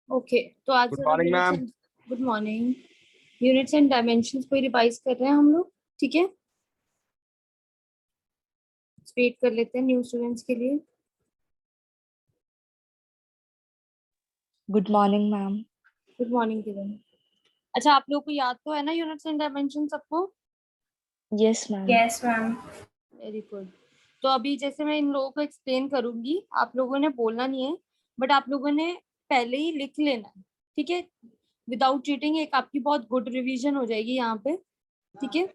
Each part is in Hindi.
ओके, तो आज गुड जरा morning ma'am. Good morning. Units and dimensions को रिवाइज कर रहे हैं हम लोग, ठीक है। वेट कर लेते हैं न्यू स्टूडेंट्स के लिए। Good morning ma'am. Good morning Kiran. अच्छा, आप लोगों को याद तो है ना यूनिट्स एंड डायमेंशन सबको? Yes ma'am. Yes ma'am. Very good. तो अभी जैसे मैं इन लोगों को एक्सप्लेन करूंगी, आप लोगों ने बोलना नहीं है, बट आप लोगों ने पहले ही लिख लेना है, ठीक है। विदाउट चीटिंग एक आपकी बहुत गुड रिवीजन हो जाएगी यहाँ पे, ठीक है।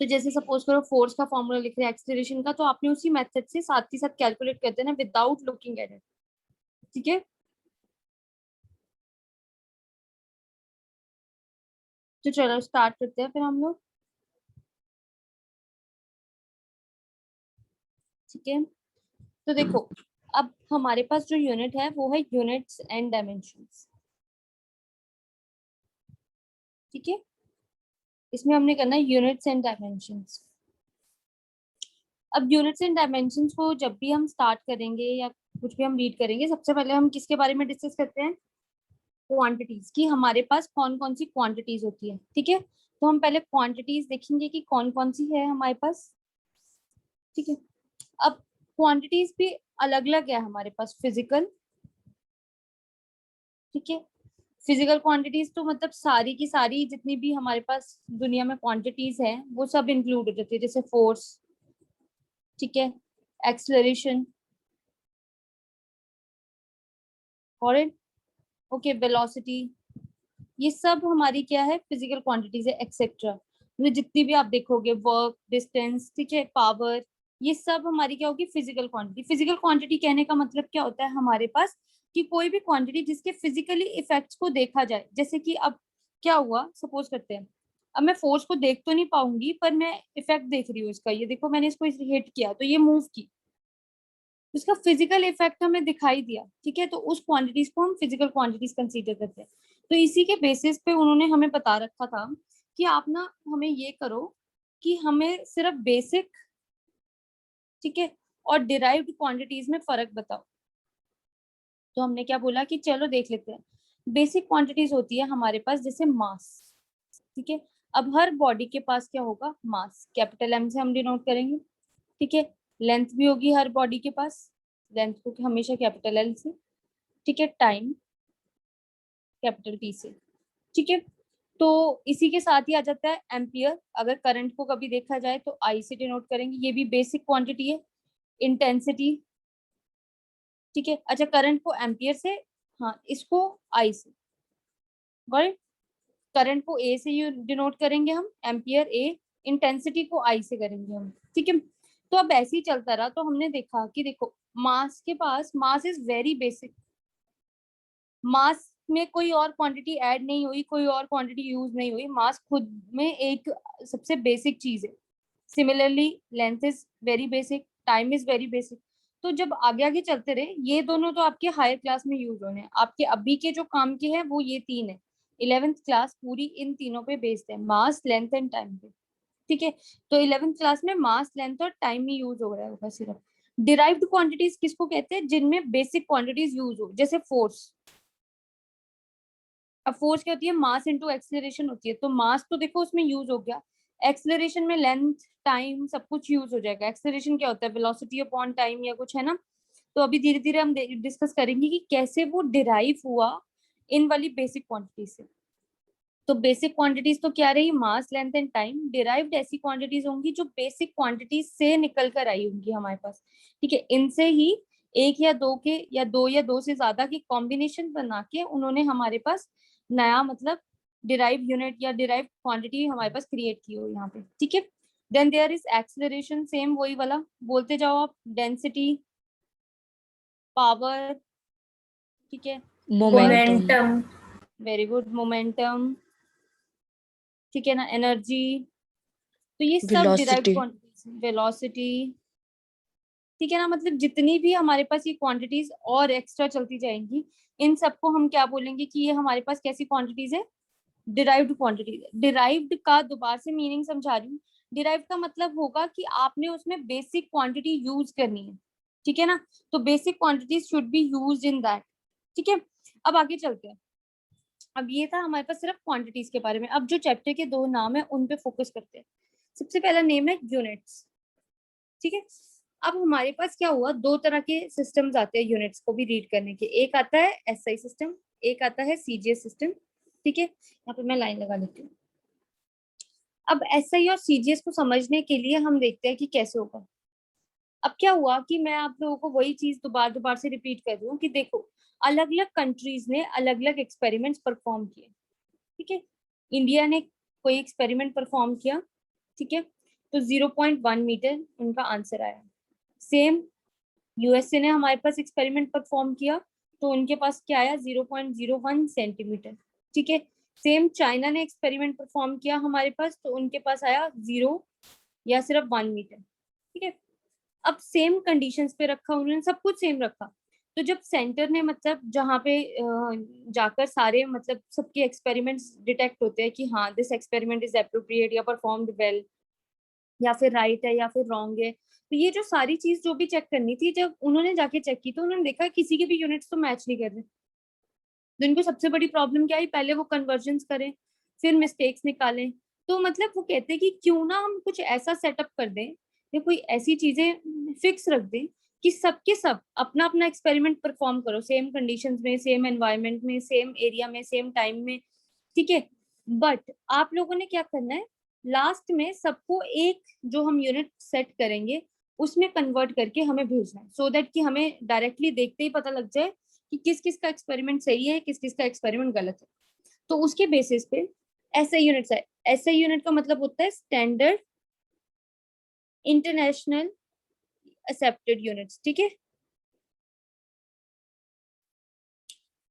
तो जैसे सपोज करो फोर्स का फॉर्मूला लिख रहे हैं एक्सीलरेशन का, तो आपने उसी मेथड से साथ ही साथ कैलकुलेट कर देना विदाउट लुकिंग एट इट, ठीक है। तो चलो स्टार्ट करते हैं फिर हम लोग, ठीक है। तो देखो, अब हमारे पास जो यूनिट है वो है यूनिट्स एंड डायमेंशंस, ठीक है। इसमें हमने करना है यूनिट्स एंड डायमेंशंस। अब यूनिट्स एंड डायमेंशंस को जब भी हम स्टार्ट करेंगे या कुछ भी हम रीड करेंगे, सबसे पहले हम किसके बारे में डिस्कस करते हैं? क्वांटिटीज की। हमारे पास कौन कौन सी क्वांटिटीज होती है, ठीक है। तो हम पहले क्वांटिटीज देखेंगे कि कौन कौन सी है हमारे पास, ठीक है। अब क्वांटिटीज भी अलग अलग है हमारे पास, फिजिकल, ठीक है। फिजिकल क्वांटिटीज तो मतलब सारी की सारी जितनी भी हमारे पास दुनिया में क्वांटिटीज है वो सब इंक्लूड हो जाती है, जैसे फोर्स, ठीक है, एक्सेलरेशन, और ओके वेलोसिटी, ये सब हमारी क्या है, फिजिकल क्वांटिटीज है, एक्सेट्रा। मतलब जितनी भी आप देखोगे, वर्क, डिस्टेंस, ठीक है, पावर, ये सब हमारी क्या होगी, फिजिकल क्वांटिटी। फिजिकल क्वांटिटी कहने का मतलब क्या होता है हमारे पास, कि कोई भी क्वांटिटी जिसके फिजिकली इफेक्ट्स को देखा जाए। जैसे कि अब क्या हुआ, सपोज करते हैं, अब मैं फोर्स को देख तो नहीं पाऊंगी पर मैं इफेक्ट देख रही हूँ इसका, ये देखो मैंने इसको हिट किया तो ये मूव की, उसका फिजिकल इफेक्ट हमें दिखाई दिया, ठीक है। तो उस क्वांटिटीज को हम फिजिकल क्वांटिटीज कंसीडर करते हैं। तो इसी के बेसिस पे उन्होंने हमें बता रखा था कि आप ना हमें ये करो कि हमें सिर्फ बेसिक, ठीक है, और डिराइव्ड क्वांटिटीज में फर्क बताओ। तो हमने क्या बोला कि चलो देख लेते हैं। बेसिक क्वांटिटीज होती है हमारे पास जैसे मास, ठीक है। अब हर बॉडी के पास क्या होगा, मास, कैपिटल एम से हम डिनोट करेंगे, ठीक है। लेंथ भी होगी हर बॉडी के पास, लेंथ को हमेशा कैपिटल एल से, ठीक है। टाइम कैपिटल टी से, ठीक है। तो इसी के साथ ही आ जाता है एम्पियर। अगर करंट को कभी देखा जाए तो आई से डिनोट करेंगे, ये भी बेसिक क्वांटिटी है। इंटेंसिटी, ठीक है। अच्छा, करंट को एम्पियर से, हाँ, इसको आई से, बट करंट को ए से डिनोट करेंगे हम, एम्पियर ए। इंटेंसिटी को आई से करेंगे हम, ठीक है। तो अब ऐसे ही चलता रहा तो हमने देखा कि देखो मास के पास, मास इज वेरी बेसिक। मास में कोई और क्वांटिटी ऐड नहीं हुई, कोई और क्वांटिटी यूज नहीं हुई, मास खुद में एक सबसे बेसिक चीज है। Similarly length is very basic, time is very basic. तो जब आगे आगे चलते रहे, ये दोनों तो आपके हायर क्लास में यूज होने हैं, आपके अभी के जो काम के हैं वो ये तीन है। 11th क्लास पूरी इन तीनों पे बेस्ड है, मास, लेंथ एंड टाइम पे, ठीक है। तो 11th क्लास में मास, लेंथ और टाइम ही यूज हो रहा होगा सिर्फ। डिराइव्ड क्वांटिटीज किसको कहते हैं, जिनमें बेसिक क्वांटिटीज यूज हो, जैसे फोर्स। अब फोर्स क्या होती है, मास इनटू एक्सेलरेशन होती है। तो मास तो देखो उसमें यूज हो गया, एक्सेलरेशन में लेंथ, टाइम सब कुछ यूज हो जाएगा। एक्सेलरेशन क्या होता है, वेलोसिटी अपॉन टाइम या कुछ है ना। तो अभी धीरे धीरे हम डिस्कस करेंगे कि कैसे वो डिराइव हुआ इन वाली बेसिक क्वांटिटी से। तो बेसिक क्वांटिटीज तो क्या रही, मास, लेंथ एंड टाइम। डिराइव्ड ऐसी क्वांटिटीज होंगी जो बेसिक क्वांटिटीज से निकल कर आई होंगी हमारे पास, ठीक है। इनसे ही एक या दो के या दो से ज्यादा की कॉम्बिनेशन बना के उन्होंने हमारे पास नया मतलब डिराइव यूनिट या डिराइव क्वांटिटी हमारे पास क्रिएट की हो यहाँ पे, ठीक है। Then there is acceleration, same वही वाला बोलते जाओ आप। डेंसिटी, पावर, ठीक है, मोमेंटम। वेरी गुड, मोमेंटम, ठीक है ना, एनर्जी। तो ये सब डिराइव्ड वेलोसिटी। क्वांटिटीज, वेलोसिटी, ठीक है ना। मतलब जितनी भी हमारे पास ये क्वांटिटीज और एक्स्ट्रा चलती जाएंगी, इन सबको हम क्या बोलेंगे कि ये हमारे पास कैसी क्वांटिटीज है, डिराइव्ड क्वांटिटीज। डिराइव्ड का दोबारा से मीनिंग समझा रही हूँ। डिराइव्ड का मतलब होगा कि आपने उसमें बेसिक क्वांटिटी यूज करनी है, ठीक है ना। तो basic quantities should be used in that, ठीक है। अब आगे चलते हैं। अब ये था हमारे पास सिर्फ क्वांटिटीज के बारे में। अब जो चैप्टर के 2 नाम है उन पे फोकस करते हैं। सबसे पहला नेम है यूनिट्स, ठीक है। अब हमारे पास क्या हुआ, 2 तरह के सिस्टम्स आते हैं यूनिट्स को भी रीड करने के। एक आता है एसआई सिस्टम, एक आता है सीजीएस सिस्टम, ठीक है। यहाँ पे मैं लाइन लगा लेती हूँ। अब एसआई और सीजीएस को समझने के लिए हम देखते हैं कि कैसे होगा। अब क्या हुआ कि मैं आप लोगों को वही चीज दोबारा से रिपीट कर रही हूँ कि देखो, अलग अलग कंट्रीज ने अलग अलग एक्सपेरिमेंट्स परफॉर्म किए, ठीक है। इंडिया ने कोई एक्सपेरिमेंट परफॉर्म किया, ठीक है, तो 0.1 मीटर उनका आंसर आया। सेम यूएसए ने हमारे पास एक्सपेरिमेंट परफॉर्म किया, तो उनके पास क्या आया, 0.01 सेंटीमीटर, ठीक है। सेम चाइना ने एक्सपेरिमेंट परफॉर्म किया हमारे पास, तो उनके पास आया 0 या सिर्फ 1 मीटर, ठीक है। अब सेम कंडीशंस पे रखा उन्होंने, सब कुछ सेम रखा। तो जब सेंटर ने मतलब जहाँ पे जाकर सारे मतलब सबके एक्सपेरिमेंट्स डिटेक्ट होते हैं कि हाँ दिस एक्सपेरिमेंट इज एप्रोप्रिएट या परफॉर्म्ड वेल, या फिर राइट है या फिर रॉन्ग है, तो ये जो सारी चीज जो भी चेक करनी थी, जब उन्होंने जाके चेक की तो उन्होंने देखा किसी के भी यूनिट्स तो मैच नहीं कर रहे। तो इनको सबसे बड़ी प्रॉब्लम क्या आई, पहले वो कन्वर्जन्स करें, फिर मिस्टेक्स निकालें। तो मतलब वो कहते हैं कि क्यों ना हम कुछ ऐसा सेटअप कर दें या कोई ऐसी चीजें फिक्स रख दें कि सबके सब अपना अपना एक्सपेरिमेंट परफॉर्म करो, सेम कंडीशंस में, सेम एनवायरनमेंट में, सेम एरिया में, सेम टाइम में, ठीक है। बट आप लोगों ने क्या करना है, लास्ट में सबको एक जो हम यूनिट सेट करेंगे उसमें कन्वर्ट करके हमें भेजना है, सो दैट कि हमें डायरेक्टली देखते ही पता लग जाए कि किस किस का एक्सपेरिमेंट सही है, किस किस का एक्सपेरिमेंट गलत है। तो उसके बेसिस पे एसआई यूनिट है। एसआई यूनिट का मतलब होता है स्टैंडर्ड इंटरनेशनल एक्सेप्टेड यूनिट्स, ठीक है।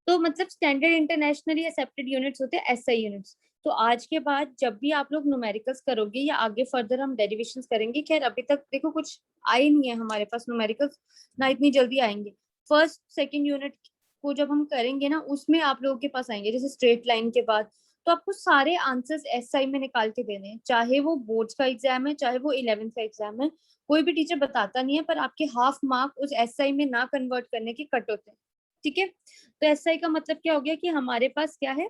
तो मतलब स्टैंडर्ड इंटरनेशनली एक्सेप्टेड यूनिट्स होते हैं एसआई यूनिट्स। तो आज के बाद जब भी आप लोग न्यूमेरिकल्स करोगे या आगे फर्दर हम डेरिवेशंस करेंगे, खैर अभी तक देखो कुछ आए नहीं है हमारे पास न्यूमेरिकल्स, ना इतनी जल्दी आएंगे। फर्स्ट सेकंड यूनिट को जब हम करेंगे ना, उसमें आप लोगों के पास आएंगे जैसे स्ट्रेट लाइन के बाद। तो आपको सारे आंसर्स एसआई में निकाल के देने हैं, चाहे वो बोर्ड्स का एग्जाम है, चाहे वो 11th का एग्जाम है। कोई भी टीचर बताता नहीं है, पर आपके हाफ मार्क उस एसआई में ना कन्वर्ट करने के कट होते हैं, ठीक है। तो एसआई का मतलब क्या हो गया कि हमारे पास क्या है,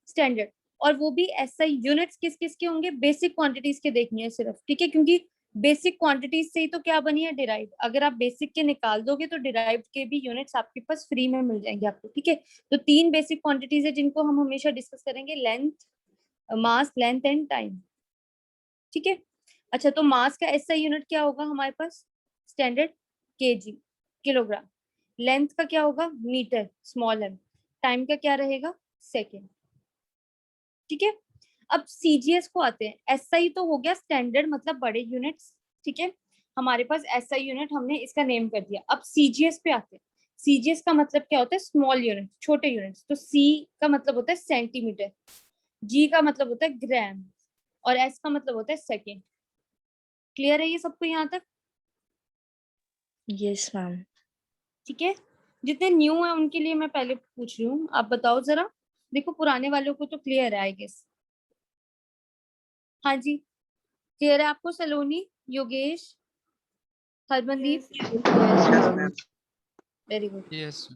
स्टैंडर्ड। और वो भी एसआई यूनिट्स किस किस के होंगे, बेसिक क्वांटिटीज के देखनी है सिर्फ, ठीक है, क्योंकि बेसिक क्वांटिटीज से ही तो क्या बनी है, डिराइव। अगर आप बेसिक के निकाल दोगे तो डिराइव के भी यूनिट्स आपके पास फ्री में मिल जाएंगे आपको, ठीक है। तो 3 बेसिक क्वांटिटीज है जिनको हम हमेशा डिस्कस करेंगे, length, mass, length and time, ठीक है। अच्छा, तो मास का एसआई यूनिट क्या होगा हमारे पास, स्टैंडर्ड केजी, किलोग्राम। लेंथ का क्या होगा, मीटर, स्मॉल एम। टाइम का क्या रहेगा, सेकेंड, ठीक है। अब सीजीएस को आते हैं। एसआई तो हो गया स्टैंडर्ड मतलब बड़े यूनिट्स, ठीक है। हमारे पास एसआई यूनिट हमने इसका नेम कर दिया। अब सीजीएस पे आते हैं। सीजीएस का मतलब क्या होता है, स्मॉल यूनिट, छोटे यूनिट्स। तो सी का मतलब होता है सेंटीमीटर, जी का मतलब होता है ग्राम, और एस का मतलब होता है सेकेंड। क्लियर है ये सबको यहाँ तक, Yes, ma'am. ठीक है। जितने न्यू है उनके लिए मैं पहले पूछ रही हूँ, आप बताओ जरा। देखो पुराने वालों को तो क्लियर है आई गेस। हाँ जी, क्लियर है आपको, Saloni, Yogesh, Harmandeep, very good, yes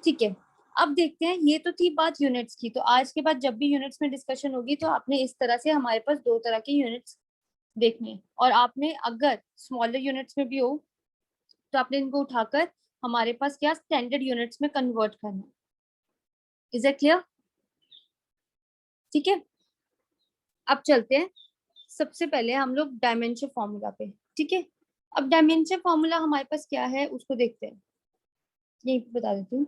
ठीक है। अब देखते हैं, ये तो थी बात यूनिट्स की। तो आज के बाद जब भी यूनिट्स में डिस्कशन होगी तो आपने इस तरह से, हमारे पास 2 तरह के यूनिट्स देखने हैं, और आपने अगर स्मॉलर यूनिट्स में भी हो तो आपने इनको उठाकर हमारे पास क्या स्टैंडर्ड यूनिट्स में कन्वर्ट करना है। इज इट क्लियर, ठीक है। अब चलते हैं, सबसे पहले हम लोग डायमेंशन फॉर्मूला पे, ठीक है। अब डायमेंशन फॉर्मूला हमारे पास क्या है उसको देखते हैं, यही बता देती हूँ।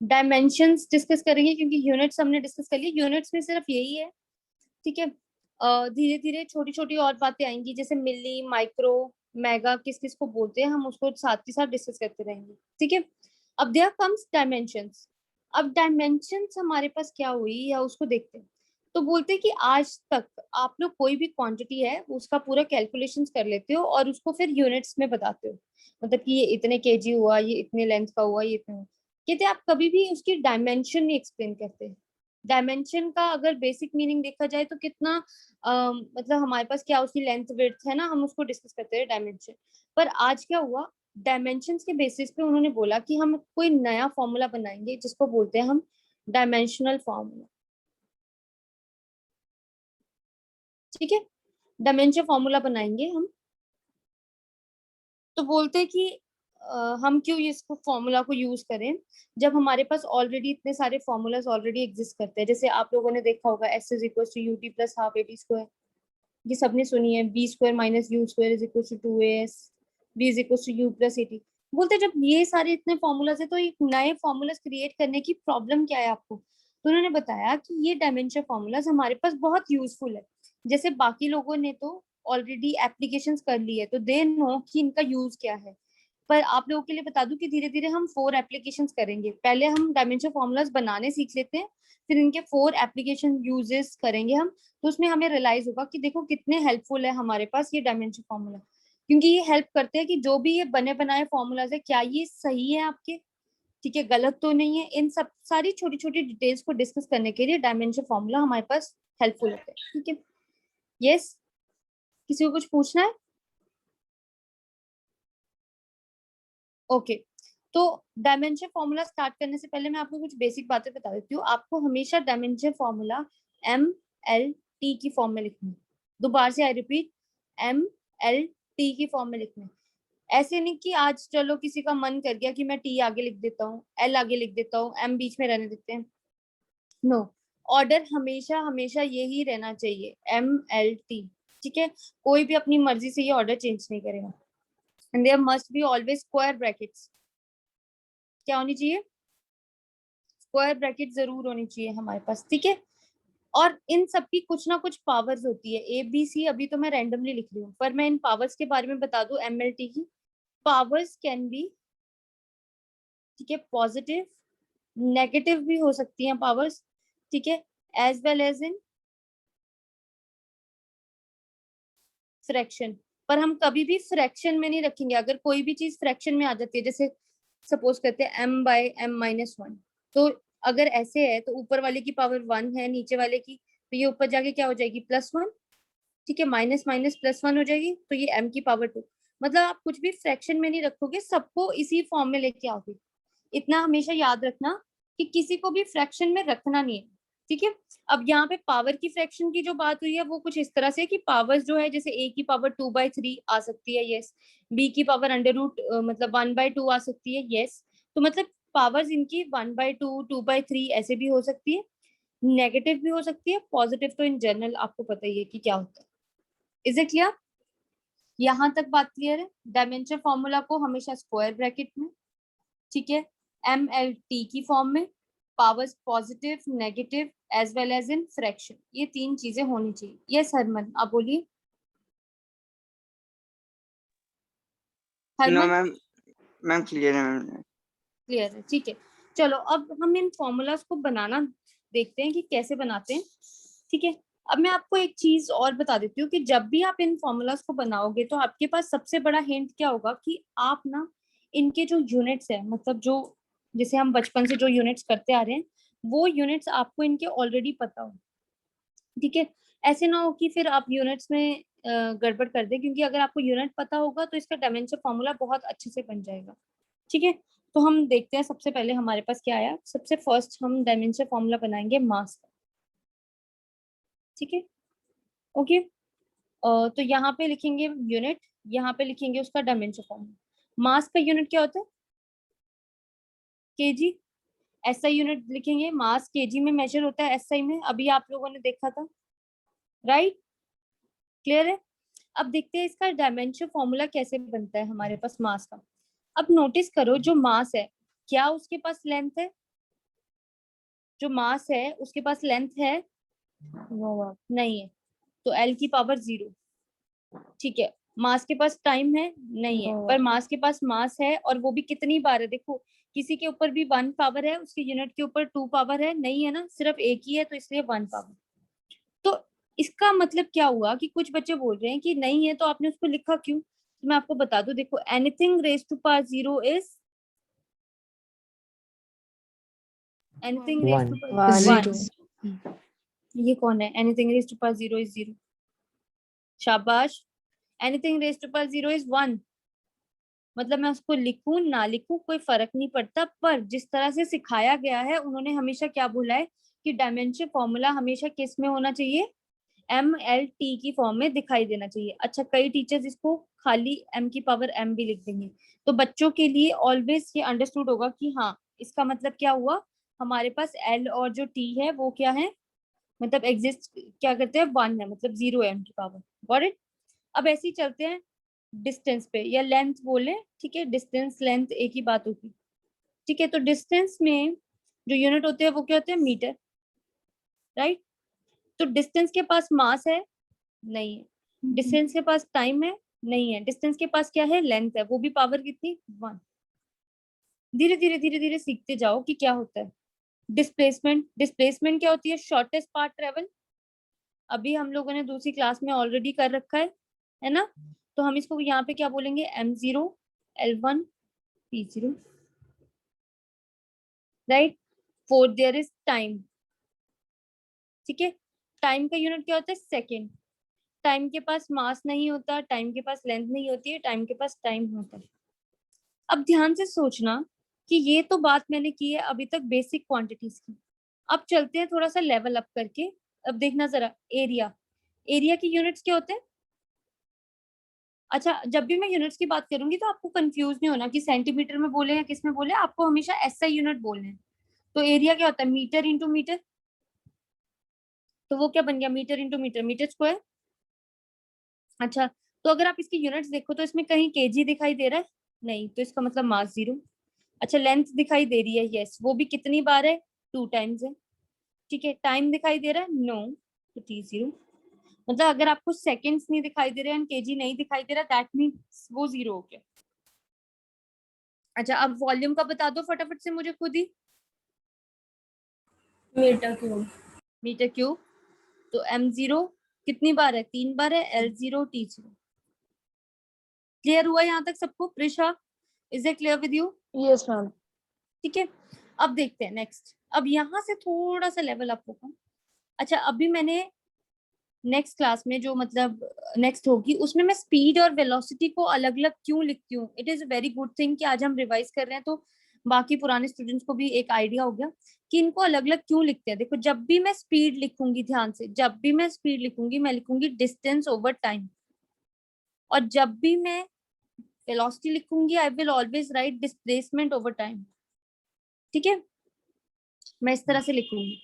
डायमेंशंस डिस्कस करेंगे क्योंकि यूनिट्स हमने डिस्कस कर लिया, यूनिट्स में सिर्फ यही है, ठीक है। धीरे धीरे छोटी छोटी और बातें आएंगी, जैसे मिली, माइक्रो, मेगा किस किस को बोलते हैं, हम उसको साथ ही साथ डिस्कस करते रहेंगे, ठीक है। अब देयर कम्स डायमेंशंस। अब डायमेंशंस हमारे पास क्या हुई या उसको देखते हैं। तो बोलते हैं कि आज तक आप लोग कोई भी क्वांटिटी है उसका पूरा कैलकुलेशंस कर लेते हो और उसको फिर यूनिट्स में बताते हो, मतलब कि ये इतने केजी हुआ, ये इतने लेंथ का हुआ, ये इतने। कहते आप कभी भी उसकी डायमेंशन नहीं एक्सप्लेन करते। डायमेंशन का अगर बेसिक मीनिंग देखा जाए तो कितना मतलब हमारे पास क्या उसकी लेंथ विड्थ है ना, हम उसको डिस्कस करते हैं डायमेंशन। पर आज क्या हुआ, डायमेंशंस के बेसिस पे उन्होंने बोला कि हम कोई नया फॉर्मूला बनाएंगे जिसको बोलते हैं हम डायमेंशनल फॉर्मूला। ठीक है, डायमेंशन फॉर्मूला बनाएंगे हम। तो बोलते हैं कि हम क्यों इसको फॉर्मूला को यूज करें जब हमारे पास ऑलरेडी इतने सारे फॉर्मूलाज ऑलरेडी एग्जिस्ट करते हैं। जैसे आप लोगों ने देखा होगा s is equal to u t plus half a t square, ये सबने सुनी है। V square minus u square is equal to 2as, v is equal to u plus a t. बोलते हैं जब ये सारे इतने फॉर्मूलाज है तो एक नए फॉर्मूलाज क्रिएट करने की प्रॉब्लम क्या है आपको। तो उन्होंने बताया कि ये डायमेंशन फॉर्मूलाज हमारे पास बहुत यूजफुल है। जैसे बाकी लोगों ने तो ऑलरेडी एप्लीकेशंस कर ली है तो दे नो कि इनका यूज क्या है, पर आप लोगों के लिए बता दूं कि धीरे धीरे हम 4 एप्लीकेशंस करेंगे। पहले हम डायमेंशन फॉर्मूलाज बनाने सीख लेते हैं, फिर इनके 4 एप्लीकेशन यूजेस करेंगे हम। तो उसमें हमें रियलाइज होगा कि देखो कितने हेल्पफुल है हमारे पास ये डायमेंशन फॉर्मूला, क्योंकि ये हेल्प करते हैं कि जो भी ये बने बनाए फॉर्मूलाज है क्या ये सही है आपके, ठीक है, गलत तो नहीं है। इन सब सारी छोटी छोटी डिटेल्स को डिस्कस करने के लिए डायमेंशन फॉर्मूला हमारे पास हेल्पफुल होता है। ठीक है, यस, किसी को कुछ पूछना है? ओके, तो डायमेंशन फॉर्मूला स्टार्ट करने से पहले मैं आपको कुछ बेसिक बातें बता देती हूँ। आपको हमेशा डायमेंशन फॉर्मूला MLT की फॉर्म में लिखना है। दोबारा से आई रिपीट, MLT की फॉर्म में लिखना है। ऐसे नहीं कि आज चलो किसी का मन कर गया कि मैं T आगे लिख देता हूँ, L आगे लिख देता हूँ, M बीच में रहने देते हैं। नो, ऑर्डर हमेशा हमेशा यही रहना चाहिए, MLT। ठीक है, कोई भी अपनी मर्जी से ये ऑर्डर चेंज नहीं करेगा। And there must be always square brackets. क्या होनी चाहिए? स्क्वायर ब्रैकेट जरूर होनी चाहिए हमारे पास। ठीक है, और इन सब की कुछ ना कुछ पावर्स होती है, ABC। अभी तो मैं रैंडमली लिख रही हूँ, पर मैं इन पावर्स के बारे में बता दूं। MLT की पावर्स कैन बी, ठीक है, पॉजिटिव, नेगेटिव भी हो सकती हैं पावर्स, ठीक है, as well as in fraction. पर हम कभी भी फ्रैक्शन में नहीं रखेंगे। अगर कोई भी चीज फ्रैक्शन में आ जाती है, जैसे सपोज करते हैं m/m-1, तो अगर ऐसे है तो ऊपर वाले की पावर 1 है, नीचे वाले की, तो ये ऊपर जाके क्या हो जाएगी, +1। ठीक है, माइनस माइनस +1 हो जाएगी, तो ये m की पावर 2। मतलब आप कुछ भी फ्रैक्शन में नहीं रखोगे, सबको इसी फॉर्म में लेके आओगे। इतना हमेशा याद रखना कि किसी को भी फ्रैक्शन में रखना नहीं है। ठीक है, अब यहाँ पे पावर की फ्रैक्शन की जो बात हुई है वो कुछ इस तरह से कि पावर्स जो है, जैसे a की पावर 2/3 आ सकती है, यस। b की पावर √, मतलब 1/2 आ सकती है, यस। तो मतलब पावर्स इनकी 1/2, 2/3 ऐसे भी हो सकती है, नेगेटिव भी हो सकती है, पॉजिटिव तो इन जनरल आपको पता ही है कि क्या होता है। Is it clear? यहाँ तक बात क्लियर है? डायमेंशन फॉर्मूला को हमेशा स्क्वायर ब्रैकेट में, ठीक है, MLT की फॉर्म में, powers positive, negative as well as in fraction, ये 3 चीजें होनी चाहिए। यस हरमन, आप बोलिए। No Harman ma'am, ma'am clear है मैम। क्लियर है, ठीक है। चलो अब हम इन फॉर्मूलाज को बनाना देखते हैं कि कैसे बनाते हैं। ठीक है, अब मैं आपको एक चीज और बता देती हूँ कि जब भी आप इन फॉर्मूलाज को बनाओगे तो आपके पास सबसे बड़ा हिंट क्या होगा कि आप ना इनके जो यूनिट्स है, मतलब जो जैसे हम बचपन से जो यूनिट्स करते आ रहे हैं, वो यूनिट्स आपको इनके ऑलरेडी पता हो। ठीक है, ऐसे ना हो कि फिर आप यूनिट्स में गड़बड़ कर दे, क्योंकि अगर आपको यूनिट पता होगा तो इसका डायमेंशन फॉर्मूला बहुत अच्छे से बन जाएगा। ठीक है, तो हम देखते हैं सबसे पहले हमारे पास क्या आया। सबसे फर्स्ट हम डायमेंशन फॉर्मूला बनाएंगे मास का। ठीक है, ओके। तो यहाँ पे लिखेंगे यूनिट, यहाँ पे लिखेंगे उसका डायमेंशन फॉर्मूला। मास का यूनिट क्या होता है? केजी। एसआई यूनिट लिखेंगे, मास केजी में मेजर होता है, एसआई में, अभी आप लोगों ने देखा था, राइट? क्लियर है? अब देखते हैं इसका डायमेंशन फॉर्मूला कैसे बनता है हमारे पास मास का। अब नोटिस करो, जो मास है क्या उसके पास लेंथ है? जो मास है उसके पास लेंथ है? नहीं है, तो एल की पावर 0। ठीक है, मास के पास टाइम है? नहीं है, पर मास के पास मास है, और वो भी कितनी बार है देखो। किसी के ऊपर भी 1 पावर है, उसके यूनिट के ऊपर 2 पावर है, नहीं है ना, सिर्फ एक ही है, तो इसलिए 1 पावर। तो इसका मतलब क्या हुआ कि कुछ बच्चे बोल रहे हैं कि नहीं है, तो आपने उसको लिखा क्यों? तो मैं आपको बता दूं, देखो, anything raise to power 0 is, anything raise to power 1। ये कौन है? Anything raise to power 0 is 0। शाबाश, anything raise to power 0 is 1। मतलब मैं उसको लिखूं ना लिखूं कोई फर्क नहीं पड़ता, पर जिस तरह से सिखाया गया है उन्होंने हमेशा क्या बोला है कि डायमेंशन फॉर्मूला हमेशा किस में होना चाहिए, MLT की फॉर्म में दिखाई देना चाहिए। अच्छा, कई टीचर्स इसको खाली m की पावर m भी लिख देंगे, तो बच्चों के लिए ऑलवेज ये अंडरस्टूड होगा कि हाँ इसका मतलब क्या हुआ, हमारे पास l और जो t है वो क्या है, मतलब एग्जिस्ट क्या करते हैं, 1 है, मतलब 0 है m की पावर। Got it. अब ऐसे ही चलते हैं डिस्टेंस पे, या लेंथ बोले, ठीक है, डिस्टेंस लेंथ एक ही बात होगी, ठीक है। तो डिस्टेंस में जो यूनिट होते हैं वो क्या होते हैं, मीटर, राइट। तो डिस्टेंस के पास मास है, नहीं है। डिस्टेंस के पास टाइम है, नहीं है। डिस्टेंस के पास क्या है, लेंथ है, वो भी पावर कितनी, 1। धीरे धीरे धीरे धीरे सीखते जाओ कि क्या होता है डिस्प्लेसमेंट। डिस्प्लेसमेंट क्या होती है, शॉर्टेस्ट पाथ ट्रेवल। अभी हम लोगों ने दूसरी क्लास में ऑलरेडी कर रखा है ना। तो हम इसको यहाँ पे क्या बोलेंगे, m0 l1 p0, right. For there is time, ठीक है। टाइम का यूनिट क्या होता है, सेकेंड। टाइम के पास मास नहीं होता, टाइम के पास लेंथ नहीं होती है, टाइम के पास टाइम होता है। अब ध्यान से सोचना कि ये तो बात मैंने की है अभी तक बेसिक क्वांटिटीज की। अब चलते हैं थोड़ा सा लेवल अप करके। अब देखना जरा, एरिया। एरिया की यूनिट्स क्या होते हैं। अच्छा, जब भी मैं यूनिट्स की बात करूंगी तो आपको कंफ्यूज नहीं होना कि सेंटीमीटर में बोले या किस में बोले, आपको हमेशा ऐसा यूनिट बोलने हैं। तो एरिया क्या होता है, मीटर इंटू मीटर। तो वो क्या बन गया, metre into metre, metre square. अच्छा, तो अगर आप इसकी यूनिट्स देखो तो इसमें कहीं केजी दिखाई दे रहा है, नहीं, तो इसका मतलब मास 0। अच्छा, लेंथ दिखाई दे रही है, यस, वो भी कितनी बार है, 2 टाइम्स है, ठीक है। टाइम दिखाई दे रहा है, नो, तो t0। मतलब अगर आपको सेकंड्स नहीं दिखाई दे रहे हैं, केजी नहीं दिखाई दे रहा, दैट मीन्स वो 0 हो गया। अच्छा, अब वॉल्यूम का बता दो फटाफट से मुझे खुद ही, मीटर क्यूब। Metre cube. तो m0 कितनी बार है, 3 बार है, l0 t0। क्लियर हुआ यहाँ तक सबको, Prisha, is it clear with you. Yes ma'am. ठीक है, अब देखते हैं नेक्स्ट। अब यहाँ से थोड़ा सा लेवल अप होगा। अच्छा, अभी मैंने नेक्स्ट क्लास में जो मतलब नेक्स्ट होगी उसमें मैं स्पीड और वेलोसिटी को अलग अलग क्यों लिखती हूँ। It is a very good thing कि आज हम रिवाइज कर रहे हैं तो बाकी पुराने स्टूडेंट्स को भी एक आइडिया हो गया कि इनको अलग अलग क्यों लिखते हैं। देखो, जब भी मैं स्पीड लिखूंगी, ध्यान से, जब भी मैं स्पीड लिखूंगी मैं लिखूंगी डिस्टेंस ओवर टाइम, और जब भी मैं वेलोसिटी लिखूंगी I will always right displacement over time, ठीक है। मैं इस तरह से लिखूंगी,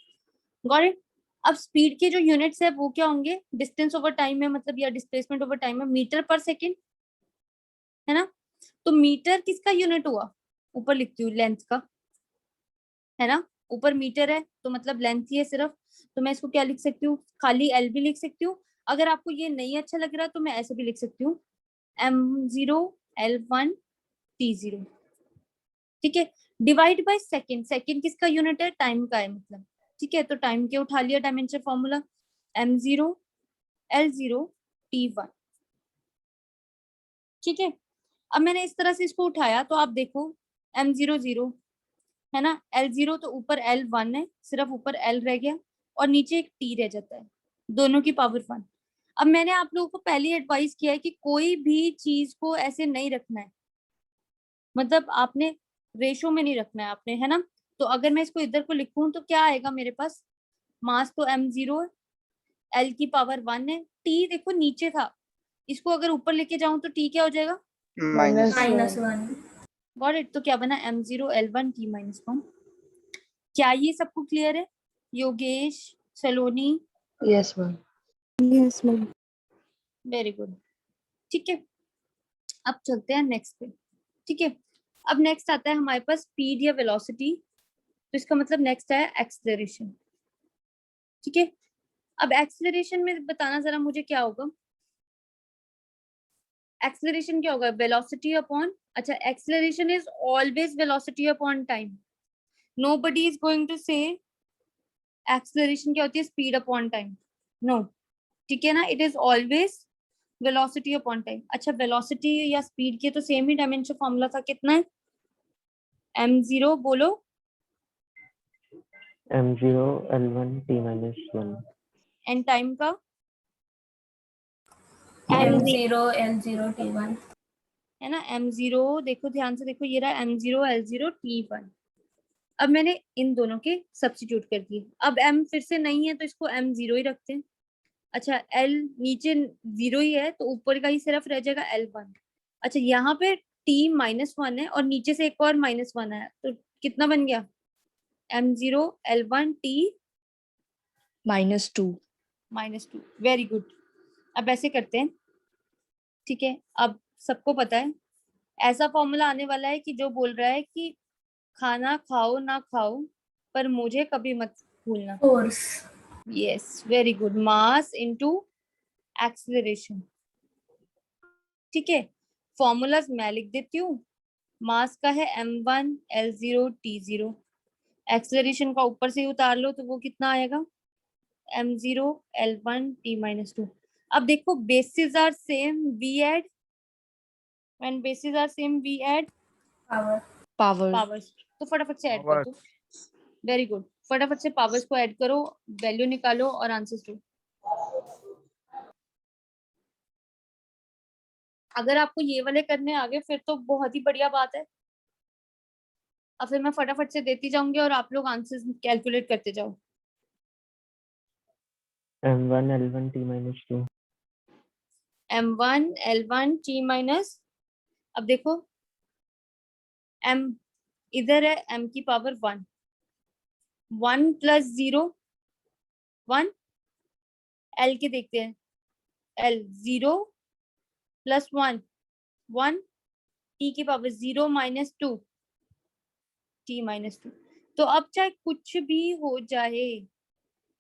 गॉट इट। अब स्पीड के जो यूनिट्स है वो क्या होंगे, डिस्टेंस ओवर टाइम है, मतलब या डिस्प्लेसमेंट ओवर टाइम है, मीटर पर सेकेंड, है ना। तो मीटर किसका यूनिट हुआ, ऊपर लिखती हूँ, लेंथ का, है ना। ऊपर मीटर है तो मतलब लेंथ ही है सिर्फ, तो मैं इसको क्या लिख सकती हूँ, खाली एल भी लिख सकती हूँ। अगर आपको ये नहीं अच्छा लग रहा तो मैं ऐसे भी लिख सकती हूँ, m0 l1 t0, ठीक है। डिवाइड बाय सेकेंड, सेकेंड किसका यूनिट है, टाइम का है मतलब, ठीक है। तो टाइम के उठा लिया dimension formula, m0 l0 t1, ठीक है। अब मैंने इस तरह से इसको उठाया तो आप देखो, m0 0 है ना, l0 तो ऊपर l1 है, सिर्फ ऊपर l रह गया और नीचे एक t रह जाता है, दोनों की पावर 1। अब मैंने आप लोगों को पहले एडवाइस किया है कि कोई भी चीज को ऐसे नहीं रखना है, मतलब आपने रेशो में नहीं रखना है आपने, है ना। तो अगर मैं इसको इधर को लिखूं तो क्या आएगा मेरे पास, मास तो m0 l की पावर 1 है, t देखो नीचे था, इसको अगर ऊपर लेके जाऊं तो t क्या हो जाएगा, माइनस -1। Got it. तो क्या बना, m0 l1 t -1। क्या ये सबको क्लियर है, Yogesh, Saloni, yes ma'am. Yes ma'am. Very good, ठीक है। अब चलते हैं नेक्स्ट पे, ठीक है। अब नेक्स्ट आता है हमारे पास स्पीड या वेलोसिटी, तो इसका मतलब नेक्स्ट है एक्सेलरेशन, ठीक है। अब एक्सेलरेशन में बताना जरा मुझे क्या होगा, एक्सेलरेशन क्या होगा, वेलोसिटी अपॉन, अच्छा, acceleration is always velocity upon time, nobody is going to say acceleration क्या होती है, स्पीड अपॉन टाइम, नो, ठीक है ना। It is always velocity upon time. अच्छा, वेलोसिटी या स्पीड के तो सेम ही डायमेंशन फॉर्मूला था, कितना है, m0 बोलो, m0 l1 t -1। And time का m0 l0 t1। है ना, m0, देखो ध्यान से देखो, ये रहा m0 l0 t1। अब मैंने इन दोनों के सब्स्टिट्यूट कर दिए। अब m फिर से नहीं है तो इसको m0 ही रखते हैं। अच्छा, l नीचे 0 ही है तो ऊपर का ही सिर्फ रह जाएगा l1। अच्छा, यहाँ पे t-1 है और नीचे से एक और -1 है, तो कितना बन गया, m0 l1 t -2। -2। Very good. अब ऐसे करते हैं, ठीक है। अब सबको पता है ऐसा फॉर्मूला आने वाला है कि जो बोल रहा है कि खाना खाओ ना खाओ पर मुझे कभी मत भूलना। Force. Yes, very good. Mass into acceleration, ठीक है। फॉर्मूलाज मैं लिख देती हूँ। मास का है m1 l0 t0, एक्सेलरेशन का ऊपर से ही उतार लो तो वो कितना आएगा, m0 l1 t-2। अब देखो basis are same, we add, when basis are same we add power. Powers. तो फटाफट से ऐड कर दो। वेरी गुड, फटाफट से पावर्स को ऐड करो, वैल्यू निकालो और आंसर्स दो। अगर आपको ये वाले करने आ गए फिर तो बहुत ही बढ़िया बात है। और फिर मैं फटाफट से देती जाऊंगी और आप लोग आंसर्स कैलकुलेट करते जाओ। m1 l1 t-2 m1 l1 t-, अब देखो m इधर है, m की पावर 1, 1 + 0 1, l के देखते हैं, l 0 + 1 1, t की पावर 0 - 2 t-2। तो अब चाहे कुछ भी हो जाए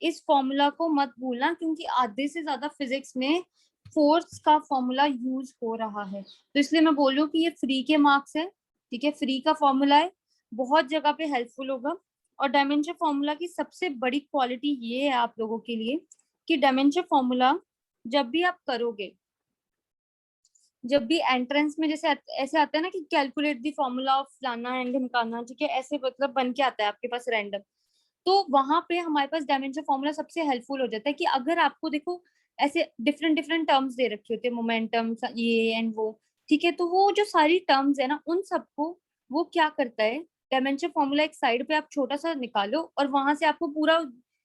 इस फॉर्मूला को मत भूलना, क्योंकि आधे से ज्यादा फिजिक्स में फोर्स का फॉर्मूला यूज हो रहा है, तो इसलिए मैं बोल रही हूँ कि ये फ्री के मार्क्स है, ठीक है। फ्री का फॉर्मूला है, बहुत जगह पे हेल्पफुल होगा। और डायमेंशन फॉर्मूला की सबसे बड़ी क्वालिटी ये है आप लोगों के लिए कि डायमेंशन फॉर्मूला जब भी आप करोगे, जब भी एंट्रेंस में जैसे ऐसे आता है ना कि कैलकुलेट द फॉर्मूला ऑफ फलाना एंड ढिमकाना, ठीक है, ऐसे मतलब बन के आता है आपके पास रैंडम, तो वहां पे हमारे पास डायमेंशन फॉर्मूला सबसे हेल्पफुल हो जाता है कि अगर आपको देखो ऐसे डिफरेंट डिफरेंट टर्म्स दे रखे होते हैं, मोमेंटम ये एंड वो, ठीक है, तो वो जो सारी टर्म्स है ना उन सबको वो क्या करता है, डायमेंशन फॉर्मूला एक साइड पे आप छोटा सा निकालो और वहां से आपको पूरा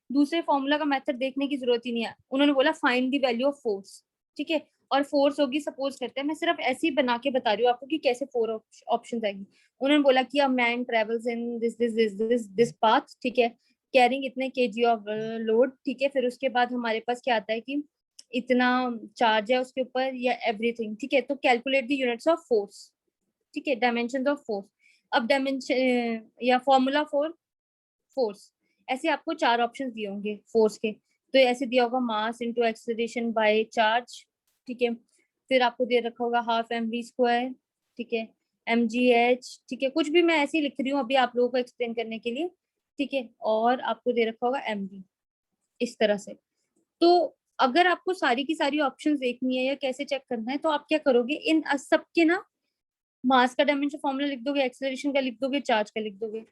दूसरे फॉर्मूला का मेथड देखने की जरूरत ही नहीं है। उन्होंने बोला find the value of force, ठीक है, और फोर्स होगी, सपोज करते हैं, मैं सिर्फ ऐसे ही बना के बता रही हूँ आपको कि कैसे फोर ऑप्शन आएंगी। उन्होंने बोला कि a man travels in this this this this this path, ठीक है, कैरिंग इतने केजी ऑफ लोड, ठीक है, फिर उसके बाद हमारे पास क्या आता है कि इतना चार्ज है उसके ऊपर या एवरीथिंग, ठीक है, तो calculate the units of force, ठीक है, डायमेंशन ऑफ फोर्स। अब डायमेंशन या फॉर्मूला फॉर फोर्स, ऐसे आपको 4 ऑप्शन दिए होंगे फोर्स के, तो ऐसे दिया होगा mass into acceleration by charge, ठीक है, फिर आपको दे रखा होगा हाफ mv², ठीक है, mgh, ठीक है, कुछ भी मैं ऐसे ही लिख रही हूँ अभी आप लोगों को एक्सप्लेन करने के लिए, ठीक है, और आपको दे रखा होगा mv, इस तरह से। तो अगर आपको सारी की सारी ऑप्शंस देखनी है या कैसे चेक करना है तो आप क्या करोगे, इन सबके ना मास का डायमेंशन फॉर्मूला लिख दोगे, एक्सेलरेशन का लिख दोगे, चार्ज का लिख दोगे,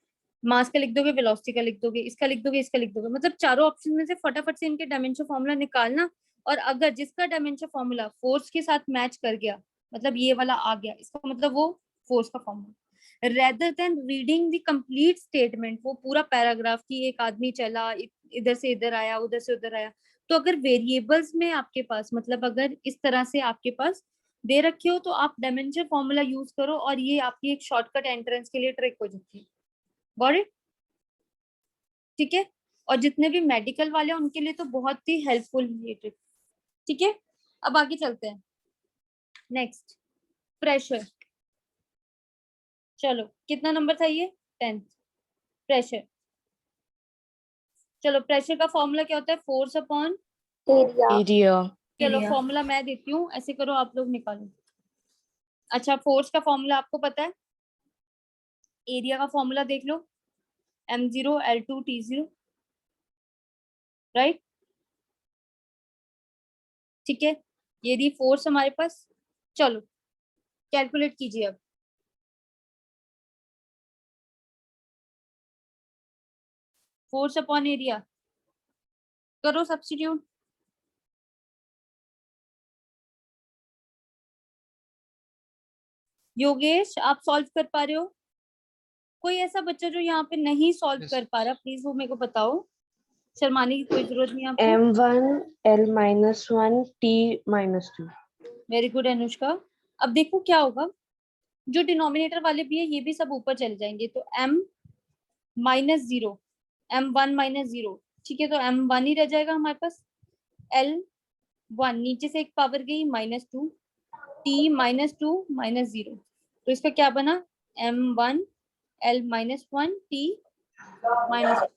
मास का लिख दोगे, वेलोसिटी का लिख दोगे, इसका लिख दोगे, इसका लिख दोगे, मतलब चारों ऑप्शन में से फटाफट से इनके डायमेंशन फॉर्मूला निकालना। और अगर जिसका डायमेंशन फॉर्मूला फोर्स के साथ मैच कर गया, मतलब ये वाला आ गया, इसका मतलब वो फोर्स का formula, rather than reading the complete statement, वो पूरा पैराग्राफ की एक आदमी चला इधर से इधर आया उधर से उधर आया, तो अगर वेरिएबल्स में आपके पास, मतलब अगर इस तरह से आपके पास दे रखे हो तो आप डायमेंशन फॉर्मूला यूज करो और ये आपकी एक शॉर्टकट एंट्रेंस के लिए ट्रिक हो जाती है। Got it? ठीक है, और जितने भी मेडिकल वाले हैं उनके लिए तो बहुत ही हेल्पफुल है ये ट्रिक, ठीक है। अब आगे चलते हैं, नेक्स्ट, प्रेशर। चलो कितना नंबर था ये, 10th। प्रेशर, चलो प्रेशर का फॉर्मूला क्या होता है, फोर्स अपॉन एरिया। चलो फॉर्मूला मैं देती हूँ, ऐसे करो आप लोग निकालो। अच्छा, फोर्स का फॉर्मूला आपको पता है, एरिया का फॉर्मूला देख लो, m0 l2 t0, राइट, ठीक है, ये दी फोर्स हमारे पास। चलो कैलकुलेट कीजिए अब, फोर्स अपॉन एरिया, करो सब्स्टिट्यूट। योगेश आप सॉल्व कर पा रहे हो? कोई ऐसा बच्चा जो यहाँ पे नहीं सॉल्व कर पा रहा, प्लीज वो मेरे को बताओ। शर्माने की कोई जरूरत नहीं आपको। M1 L-1 T-2. Very good Anushka. अब देखो क्या होगा, जो डिनोमिनेटर वाले भी है ये भी सब ऊपर चले जाएंगे, तो m-0, m1 - 0, ठीक है, तो m1 ही रह जाएगा हमारे पास। L1 नीचे से एक पावर गई -2, T-2 -0, तो इसका क्या बना, m1 L-1 T -2।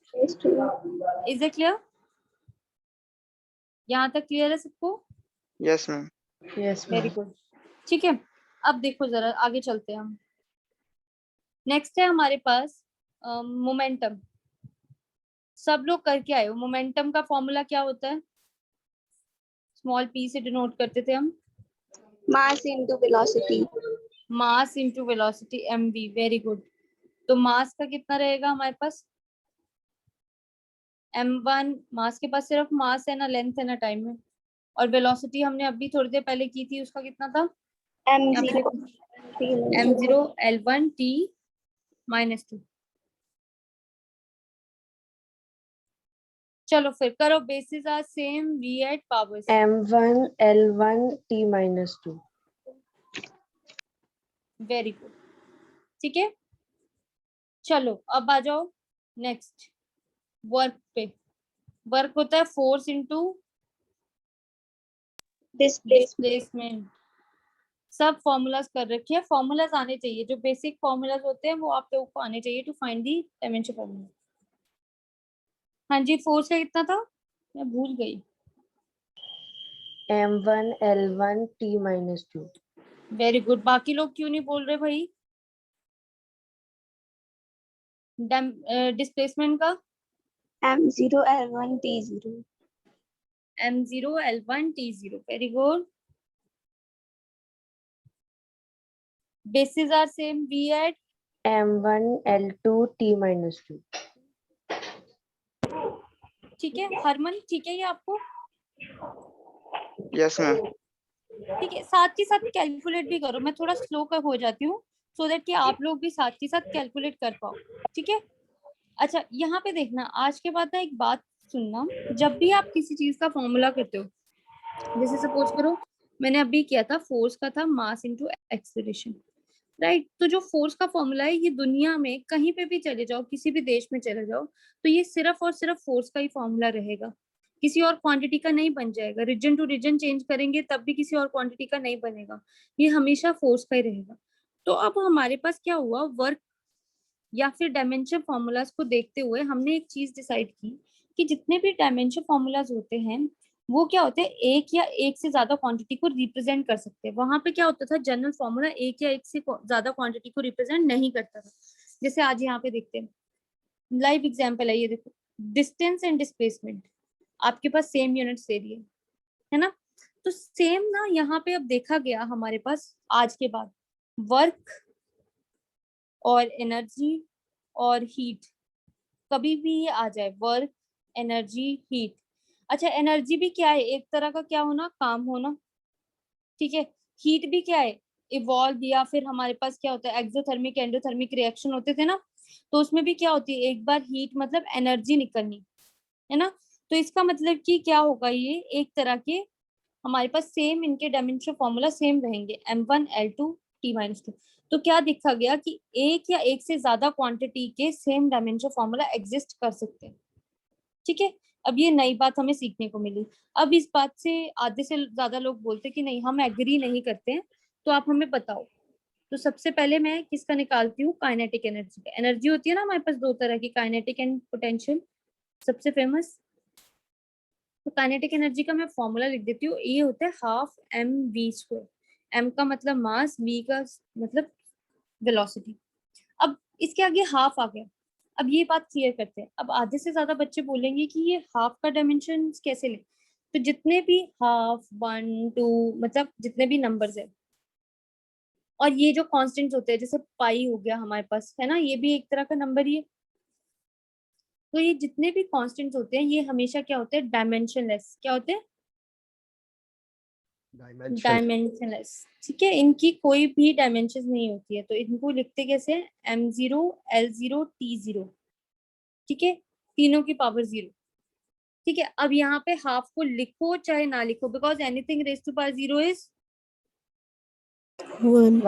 Is it clear? यहाँ तक क्लियर है सबको? Yes, ma'am. Yes, very ma'am. Good, ठीक है। अब देखो जरा आगे चलते हैं हम। नेक्स्ट है हमारे पास मोमेंटम। सब लोग करके आए हो, मोमेंटम का फॉर्मूला क्या होता है? स्मॉल p से डिनोट करते थे हम, Mass into velocity. Mass into velocity, mv। Very good. तो मास का कितना रहेगा हमारे पास? m1, मास के पास सिर्फ मास है ना, लेंथ है ना, टाइम है। और वेलोसिटी हमने अभी थोड़ी देर पहले की थी, उसका कितना था? यहाँ पे M0 देखो, m0 L1 T -2। चलो फिर करो, basis are same, v add powers. M1 L1 T-2. Very good, ठीक है। चलो अब आ जाओ नेक्स्ट वर्क पे। वर्क होता है फोर्स इनटू displacement. डिस्प्लेसमेंट। सब फॉर्मूलाज कर रखे हैं, फॉर्मूलाज आने चाहिए, जो बेसिक फॉर्मूलाज होते हैं वो आप लोगों को आने चाहिए to find the dimension formula. हाँ जी, फोर्स का कितना था, मैं भूल गई। M1 L1 T-2. Very good. बाकी लोग क्यों नहीं बोल रहे भाई? डिस्प्लेसमेंट का M0 L1 T0. m0 L1 T0। Very good. Basis are same, v add M1 L2 T-2. ठीक है। हरमन ठीक है ये आपको? Yes, ma'am. ठीक है, साथ ही साथ कैलकुलेट भी करो, मैं थोड़ा स्लो कर हो जाती हूँ, सो दैट कि आप लोग भी साथ ही साथ कैलकुलेट कर पाओ, ठीक है। अच्छा यहाँ पे देखना, आज के बाद ना एक बात सुनना, जब भी आप किसी चीज का फॉर्मूला करते हो, जैसे सपोज करो मैंने अभी किया था, फोर्स का था मास इनटू एक्सेलरेशन, राइट। तो जो फोर्स का फॉर्मूला है, ये दुनिया में कहीं पे भी चले जाओ, किसी भी देश में चले जाओ, तो ये सिर्फ और सिर्फ फोर्स का ही फॉर्मूला रहेगा, किसी और क्वांटिटी का नहीं बन जाएगा। रीजन टू रीजन चेंज करेंगे तब भी किसी और क्वांटिटी का नहीं बनेगा, ये हमेशा फोर्स का ही रहेगा। तो अब हमारे पास क्या हुआ, वर्क या फिर डायमेंशन फॉर्मूलाज को देखते हुए हमने एक चीज डिसाइड की कि जितने भी डायमेंशन फॉर्मूलाज होते हैं वो क्या होते हैं, एक या एक से ज्यादा क्वांटिटी को रिप्रेजेंट कर सकते हैं। वहां पे क्या होता था, जनरल फॉर्मूला एक या एक से ज्यादा क्वांटिटी को रिप्रेजेंट नहीं करता था। जैसे आज यहाँ पे देखते हैं, लाइव एग्जाम्पल है ये देखो, डिस्टेंस एंड डिस्प्लेसमेंट आपके पास सेम यूनिट्स दे दिए है ना, तो सेम ना यहाँ पे अब देखा गया हमारे पास आज के बाद वर्क और एनर्जी और हीट, कभी भी ये आ जाए, वर्क एनर्जी हीट। अच्छा एनर्जी भी क्या है, एक तरह का क्या होना, काम होना, ठीक है। हीट भी क्या है, इवॉल्व, या फिर हमारे पास क्या होता है, एक्सोथर्मिक एंडोथर्मिक रिएक्शन होते थे ना, तो उसमें भी क्या होती है, एक बार हीट मतलब एनर्जी निकलनी, है ना। तो इसका मतलब कि क्या होगा, ये एक तरह के हमारे पास सेम इनके डायमेंशन फॉर्मूला सेम रहेंगे, m1 L2 T-2। तो क्या देखा गया कि एक या एक से ज्यादा क्वांटिटी के सेम डायमेंशन फॉर्मूला एग्जिस्ट कर सकते हैं, ठीक है। अब ये नई बात हमें सीखने को मिली। अब इस बात से आधे से ज्यादा लोग बोलते कि नहीं हम एग्री नहीं करते हैं, तो आप हमें बताओ। तो सबसे पहले मैं किसका निकालती हूँ, काइनेटिक एनर्जी का। एनर्जी होती है ना हमारे पास दो तरह की, काइनेटिक एंड पोटेंशियल, सबसे फेमस। तो काइनेटिक एनर्जी का मैं फॉर्मूला लिख देती हूँ, ये होता है ½ mv²। m का मतलब मास, v का मतलब वेलोसिटी। अब इसके आगे हाफ आ गया। अब ये बात क्लियर करते हैं, अब आधे से ज्यादा बच्चे बोलेंगे कि ये हाफ का डायमेंशन कैसे ले, तो जितने भी हाफ 1 2 मतलब जितने भी नंबर्स है, और ये जो कांस्टेंट्स होते हैं जैसे पाई हो गया हमारे पास, है ना, ये भी एक तरह का नंबर ही है। तो ये जितने भी कांस्टेंट्स होते हैं ये हमेशा क्या होते हैं, डायमेंशनलेस। क्या होते हैं, डायमेंशनलेस, ठीक है, इनकी कोई भी डायमेंशन नहीं होती है, तो इनको लिखते कैसे हैं, m0 l0 t0, ठीक है, तीनों की पावर 0, ठीक है। अब यहाँ पे हाफ को लिखो चाहे ना लिखो, because anything raise to power 0 is 1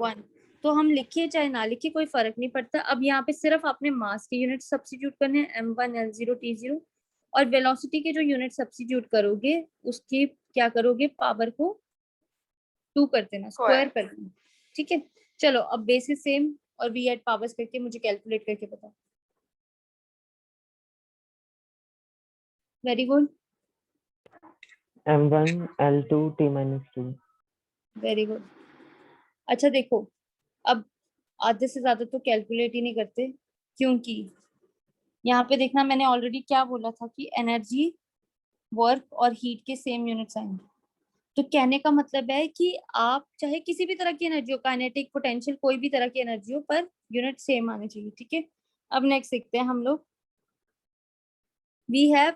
1, तो हम लिखिए चाहे ना लिखिए कोई फर्क नहीं पड़ता। अब यहाँ पे सिर्फ आपने मास के यूनिट सब्स्टिट्यूट करने हैं, m1 l0 t0, और वेलोसिटी के जो यूनिट सब्स्टिट्यूट करोगे उसकी क्या करोगे, पावर को 2 कर देना, स्क्वायर कर देना, ठीक है। चलो अब बेसिस सेम और वी एट पावर्स करके मुझे कैलकुलेट करके बताओ। Very good, m1 l2 t minus 2. Very good. अच्छा देखो, अब आधे से ज्यादा तो कैलकुलेट ही नहीं करते, क्योंकि यहाँ पे देखना मैंने ऑलरेडी क्या बोला था कि एनर्जी, वर्क और हीट के सेम यूनिट्स आएंगे। तो कहने का मतलब है कि आप चाहे किसी भी तरह की एनर्जी हो, काइनेटिक, पोटेंशियल, कोई भी तरह की एनर्जी हो, पर यूनिट सेम आने चाहिए, ठीक है। अब नेक्स्ट देखते हैं हम लोग, we have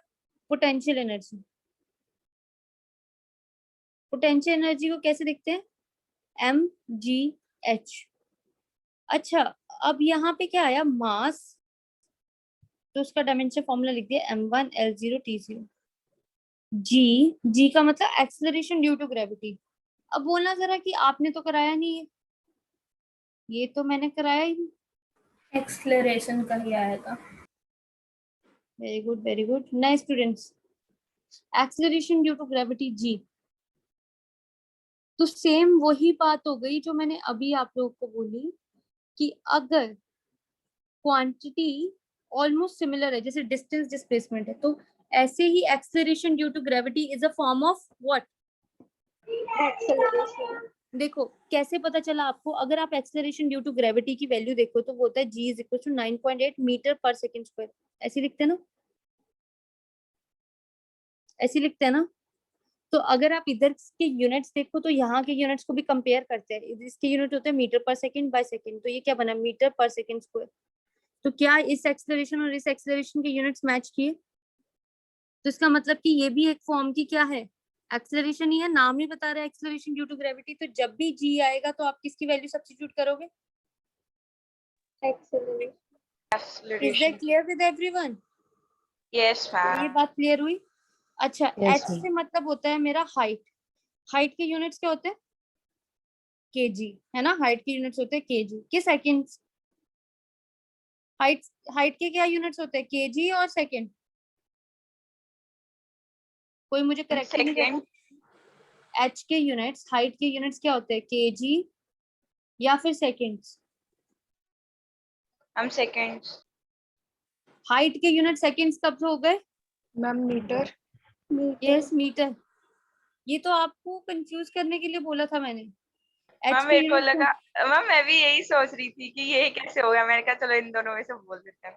potential energy. Potential energy को कैसे देखते हैं, mgh। अच्छा, अब यहाँ पे क्या आया, मास, तो उसका डायमेंशन फॉर्मूला लिख दिया m1 l0 t0। जी का मतलब एक्सेलरेशन ड्यू टू ग्रेविटी। अब बोलना जरा कि आपने तो कराया नहीं है, ये तो मैंने कराया ही नहीं। एक्सलरेशन का ही आया था। Very good, very good, nice students. Acceleration due to gravity g, तो सेम वही बात हो गई जो मैंने अभी आप लोगों को बोली कि अगर क्वांटिटी ऑलमोस्ट सिमिलर है, जैसे डिस्टेंस डिस्प्लेसमेंट है, तो ऐसे ही acceleration due to gravity is a form of what. Acceleration. देखो कैसे पता चला आपको, अगर आप एक्सेलरेशन ड्यू टू ग्रेविटी की वैल्यू देखो तो वो होता है g is equal to 9.8 metre per second square, ऐसे लिखते हैं ना, ऐसे लिखते हैं ना। तो अगर आप इधर के यूनिट्स देखो तो यहाँ के यूनिट्स को भी कंपेयर करते हैं, इसके यूनिट होते हैं metre per second by second, तो ये क्या बना, मीटर पर सेकंड स्क्वायर। तो क्या इस एक्सेलरेशन और इस एक्सेलरेशन के यूनिट्स मैच किए, तो इसका मतलब कि ये भी एक फॉर्म की क्या है, एक्सेलरेशन ही है, नाम ही बता रहा है एक्सेलरेशन ड्यू टू ग्रेविटी। तो जब भी जी आएगा तो आप किसकी वैल्यू सब्स्टिट्यूट करोगे। Acceleration. Is that clear with everyone. Yes, तो ये ma'am. बात क्लियर हुई। अच्छा, Yes, एच ma'am. से मतलब होता है मेरा हाइट, हाइट के यूनिट्स क्या होते हैं, केजी, है ना, हाइट के यूनिट्स होते हैं केजी के सेकंड्स। हाइट, हाइट के क्या यूनिट्स होते हैं, केजी और सेकंड। कोई मुझे करेक्ट नहीं कर Second. रहा। एच के यूनिट्स, हाइट के यूनिट्स क्या होते हैं, केजी या फिर सेकंड्स। I'm seconds. हाइट के यूनिट सेकंड्स कब हो गए, मैम मीटर। Yes metre. ये तो आपको कंफ्यूज करने के लिए बोला था मैंने। एच मैम के मेरे को यूनिट लगा, मैम मैं भी यही सोच रही थी कि ये कैसे हो गया, मैंने कहा चलो इन दोनों में से बोल देते हैं।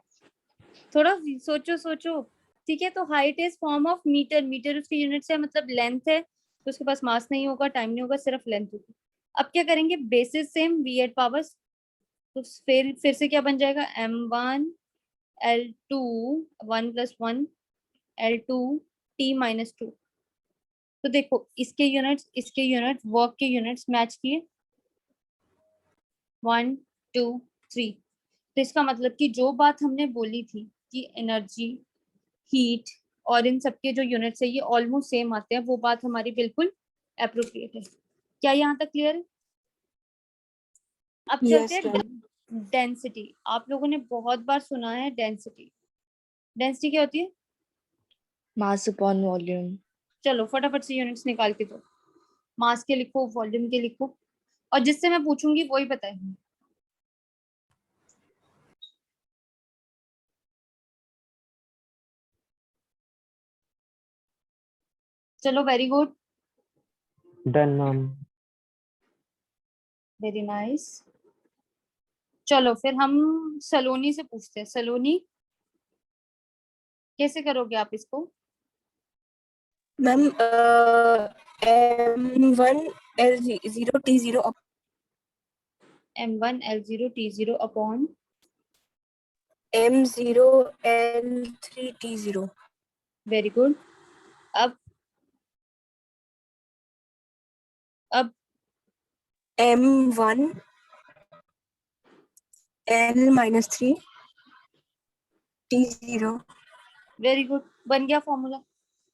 थोड़ा सोचो सोचो, ठीक है। तो height is form of metre, metre उसकी यूनिट्स है, मतलब लेंथ है, तो उसके पास मास नहीं होगा, टाइम नहीं होगा, सिर्फ लेंथ होगी। अब क्या करेंगे, basis same, we add powers, तो फिर से क्या बन जाएगा, m1 l2 1 + 1 l2 t - 2। तो देखो इसके यूनिट्स, इसके यूनिट्स, वर्क के यूनिट्स मैच किए, 1 2 3। तो इसका मतलब कि जो बात हमने बोली थी कि एनर्जी, हीट और इन सबके जो यूनिट्स है ये ऑलमोस्ट सेम आते हैं, वो बात हमारी बिल्कुल अप्रोप्रिएट है। क्या यहाँ तक क्लियर है। अब चलते Yes, हैं ma'am. डेंसिटी। आप लोगों ने बहुत बार सुना है डेंसिटी। डेंसिटी क्या होती है, Mass upon volume. चलो फटाफट से यूनिट्स निकाल के दो, मास के लिखो, वॉल्यूम के लिखो, और जिससे मैं पूछूंगी वही बताएंगे। चलो very good, Done, ma'am. Very nice. चलो फिर हम सलोनी से पूछते हैं। सलोनी, कैसे करोगे आप इसको। Ma'am m1 l0 t0 m1 l0 t0 upon, m0 l3 t0। Very good. अब अब M1 L-3 T0। Very good, बन गया फॉर्मूला।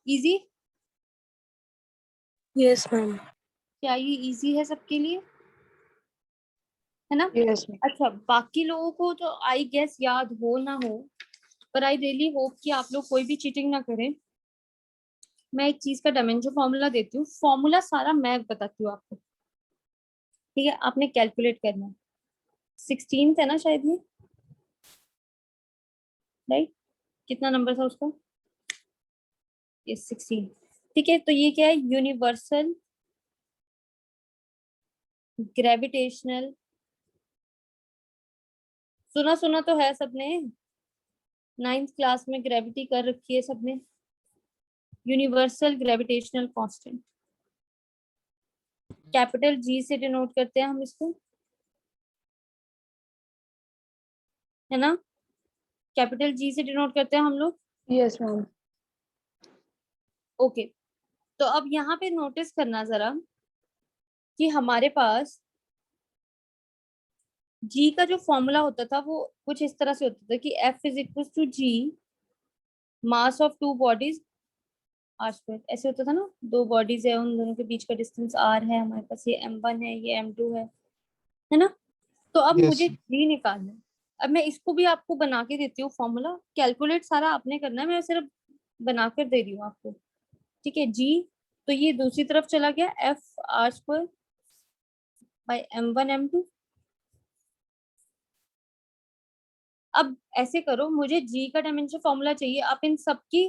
Easy, yes ma'am. क्या ये इजी है सबके लिए, है ना? Yes ma'am. अच्छा, बाकी लोगों को तो आई गेस याद हो ना हो, पर आई रियली होप कि आप लोग कोई भी चीटिंग ना करें। मैं एक चीज का डायमेंशन फॉर्मूला देती हूँ, फॉर्मूला सारा मैं बताती हूँ आपको, ठीक है? आपने कैलकुलेट करना है। 16 है ना शायद ये, राइट? कितना नंबर था उसका? ये 16, ठीक है? तो ये क्या है? यूनिवर्सल ग्रेविटेशनल, सुना सुना तो है सबने, 9th क्लास में ग्रेविटी कर रखी है सबने। Universal gravitational constant, capital G से डिनोट करते हैं हम इसको, है ना? कैपिटल जी से डिनोट करते हैं हम लोग। Yes ma'am. ओके, तो अब यहाँ पे नोटिस करना जरा कि हमारे पास जी का जो फॉर्मूला होता था वो कुछ इस तरह से होता था कि F is equal to G mass of two bodies R square, ऐसे होता था ना। दो बॉडीज है, उन दोनों के बीच का डिस्टेंस आर है, हमारे पास ये m1 है, ये m2 है ना? तो अब यस मुझे जी निकालना है। अब मैं इसको भी आपको बना के देती हूँ फॉर्मूला, कैलकुलेट सारा आपने करना है, मैं सिर्फ बना कर दे रही हूँ आपको, ठीक है? जी, तो ये दूसरी तरफ चला गया, F R square by m1 m2। अब ऐसे करो, मुझे जी का डायमेंशन फॉर्मूला चाहिए, आप इन सब की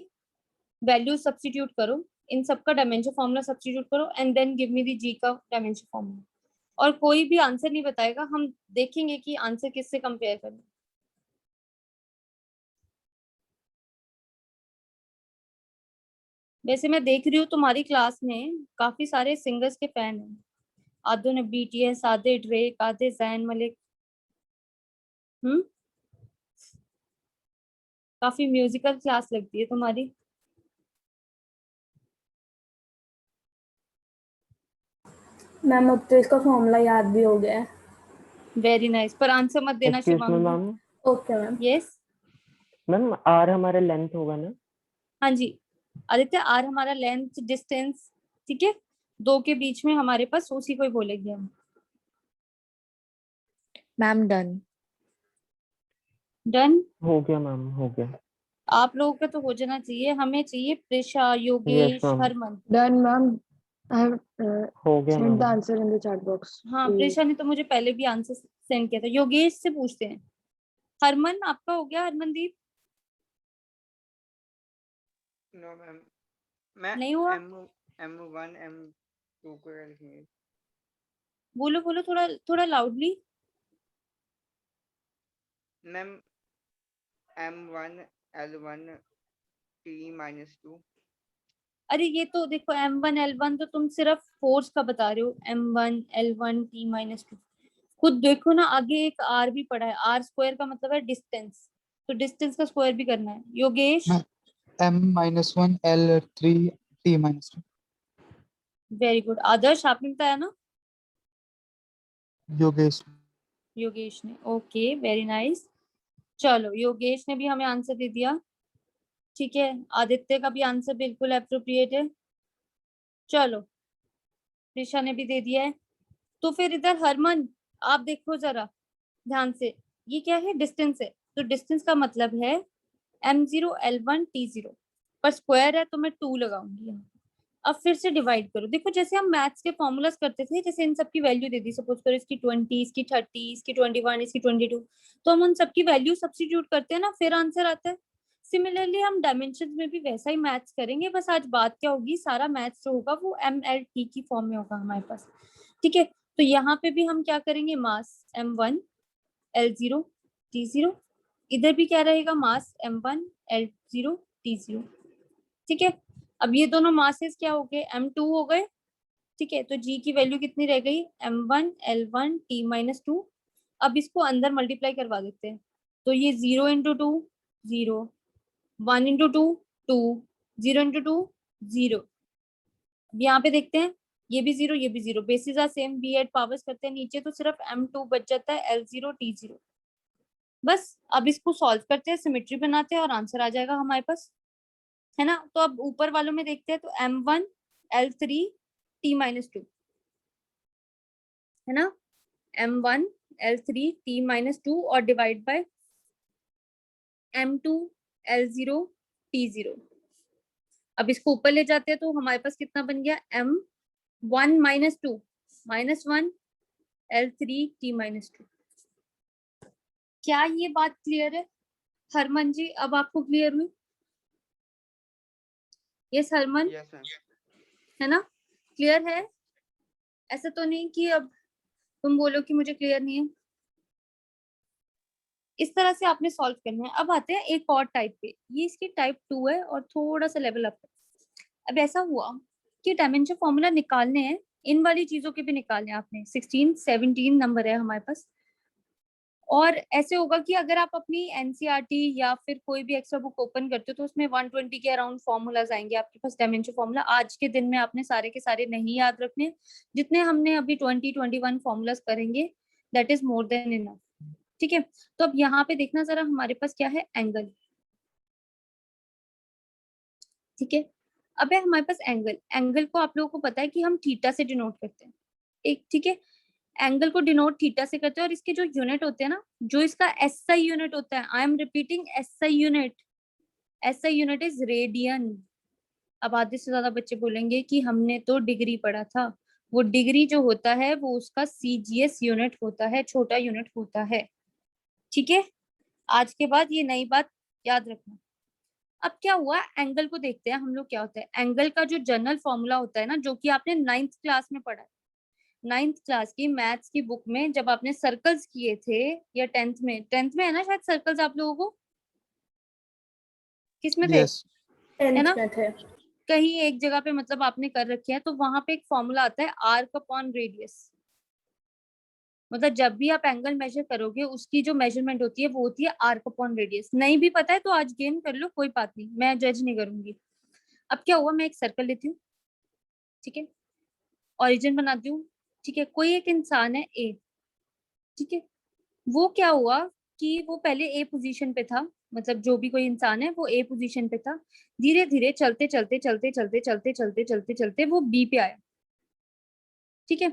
वैल्यू सब्स्टिट्यूट करो, इन सब का डायमेंशन फॉर्मूला सब्स्टिट्यूट करो and then give me the g का डायमेंशन फॉर्मूला। और कोई भी आंसर नहीं बताएगा, हम देखेंगे कि आंसर किससे कंपेयर करना। वैसे मैं देख रही हूँ तुम्हारी क्लास में काफी सारे सिंगर्स के फैन हैं, आधे ने BTS, आधे ड्रेक, आधे जैन मलिक। काफी म्यूजिकल क्लास लगती है तुम्हारी। मैम अब तो इसका फॉर्मूला याद भी हो गया है। वेरी नाइस, पर आंसर मत देना excuse me Shivangi. Ma'am. Okay ma'am. Yes, ma'am R हमारा लेंथ होगा ना? हाँ जी आदित्य, आर हमारा लेंथ डिस्टेंस, ठीक है? दो के बीच में हमारे पास उसी को ही बोलेंगे हम। Ma'am done. डन, हो गया मैम, हो गया। आप लोगों का तो हो जाना चाहिए, हमें चाहिए Presha, yes Yogesh, ma'am, Harman. Done ma'am. I have हो गया sent the ma'am. answer in the chat box. हाँ, to you. प्रेशा ने तो मुझे पहले भी आंसर सेंड किया था। योगेश से पूछते हैं। हरमन, आपका हो गया? हरमनदीप नो मैम, मैं नहीं हुआ? M1 M2 को लिखेंगे। बोलो बोलो, थोड़ा थोड़ा loudly. Ma'am M1 L1 T-2। अरे ये तो देखो, m1 l1 तो तुम सिर्फ फोर्स का बता रहे हो, m1 l1 t-2। खुद देखो ना, आगे एक r भी पड़ा है, r स्क्वायर का मतलब है डिस्टेंस, तो डिस्टेंस का स्क्वायर भी करना है। योगेश, मैं M-1 L3 T-2। Very good. आदर्श, आपने बताया ना? योगेश। योगेश ने, ओके वेरी नाइस। चलो, योगेश ने भी हमें आंसर दे दिया, ठीक है? आदित्य का भी आंसर बिल्कुल अप्रोप्रिएट है। चलो, प्रिशा ने भी दे दिया है। तो फिर इधर हरमन, आप देखो जरा ध्यान से, ये क्या है? डिस्टेंस है, तो डिस्टेंस का मतलब है m0 l1 t0, पर स्क्वायर है तो मैं 2 लगाऊंगी यहाँ। अब फिर से डिवाइड करो, देखो जैसे हम मैथ्स के फॉर्मूलाज करते थे, जैसे इन सबकी वैल्यू दे दी, सपोज करो इसकी 20, इसकी 30, इसकी 21, इसकी 22, तो हम उन सबकी वैल्यू सब्स्टिट्यूट करते हैं ना, फिर आंसर आता है। सिमिलरली हम डायमेंशन में भी वैसा ही मैथ्स करेंगे, बस आज बात क्या होगी, सारा मैथ्स जो होगा वो MLT की फॉर्म में होगा हमारे पास, ठीक है? तो यहाँ पे भी हम क्या करेंगे, मास m1 l0 t0, इधर भी क्या रहेगा, मास m1 l0 t0, ठीक है? अब ये दोनों मासेस क्या हो गए, m2 हो गए, ठीक है? तो g की वैल्यू कितनी रह गई, m1 l1 t-2। अब इसको अंदर मल्टीप्लाई करवा देते हैं, तो ये 0 इंटू 2 0, 1 इंटू 2 2, 0 इंटू 2 0। यहाँ पे देखते हैं, ये भी 0, ये भी 0, basis are same, we add powers करते हैं नीचे तो सिर्फ m2 बच जाता है, L0 T0। बस अब इसको सॉल्व करते हैं, सिमेट्री बनाते हैं और आंसर आ जाएगा हमारे पास, है ना। तो अब ऊपर वालों में देखते हैं, तो m1 L3 T-2, है ना, m1 L3 T-2 और divide by m2 L0 T0। अब इसको ऊपर ले जाते हैं तो हमारे पास कितना बन गया, m1 -2 -1 L3 T-2। क्या ये बात क्लियर है हरमन जी? अब आपको क्लियर हुई? Yes Harman, yes ma'am. है ना, क्लियर है? ऐसा तो नहीं कि अब तुम बोलो कि मुझे क्लियर नहीं है। इस तरह से आपने सॉल्व करना है। अब आते हैं एक और टाइप पे, ये इसकी टाइप 2 है और थोड़ा सा लेवल अप है। अब ऐसा हुआ कि डायमेंशन फॉर्मूला निकालने हैं, इन वाली चीजों के भी निकालने हैं आपने, 16 17 नंबर है हमारे पास। और ऐसे होगा कि अगर आप अपनी एनसीईआरटी या फिर कोई भी एक्स्ट्रा बुक ओपन करते हो तो उसमें 120 के अराउंड फॉर्मूलाज आएंगे आपके पास, डायमेंशन फॉर्मूला। आज के दिन में आपने सारे के सारे नहीं याद रखने, जितने हमने अभी 21 फॉर्मूलाज करेंगे that is more than enough, ठीक है। तो अब यहाँ पे देखना जरा हमारे पास क्या है, एंगल, ठीक है। अब है हमारे पास एंगल, एंगल को आप लोगों को पता है कि हम थीटा से डिनोट करते हैं, एक, ठीक है। एंगल को डिनोट थीटा से करते हैं और इसके जो यूनिट होते हैं ना, जो इसका एसआई यूनिट होता है, I am repeating SI unit, SI unit is radian. अब आधे से ज्यादा बच्चे बोलेंगे कि हमने तो डिग्री पढ़ा था, वो डिग्री जो होता है वो उसका सीजीएस यूनिट होता है, छोटा यूनिट होता है, ठीक है। आज के बाद ये नई बात याद रखना। अब क्या हुआ, एंगल को देखते हैं हम लोग क्या होता है। एंगल का जो जनरल फॉर्मूला होता है ना, जो कि आपने 9th क्लास में पढ़ा है, 9th क्लास की मैथ्स की बुक में जब आपने सर्कल्स किए थे, या 10th में है ना शायद सर्कल्स आप लोगों को, किसमें थे, Yes. है ना, 10th में थे। कहीं एक जगह पे मतलब आपने कर रखे हैं, तो वहां पे एक फॉर्मूला आता है आर्क अपॉन रेडियस। मतलब जब भी आप एंगल मेजर करोगे उसकी जो मेजरमेंट होती है वो होती है आर्क अपॉन रेडियस। नहीं भी पता है तो आज गेन कर लो, कोई बात नहीं, मैं जज नहीं करूंगी। अब क्या हुआ, मैं एक सर्कल लेती हूँ, ठीक है, ओरिजिन बनाती हूँ, ठीक है। कोई एक इंसान है ए, ठीक है, वो क्या हुआ कि वो पहले ए पोजीशन पे था, मतलब जो भी कोई इंसान है वो ए पोजीशन पे था, धीरे धीरे चलते चलते चलते चलते चलते चलते चलते चलते वो बी पे आया, ठीक है।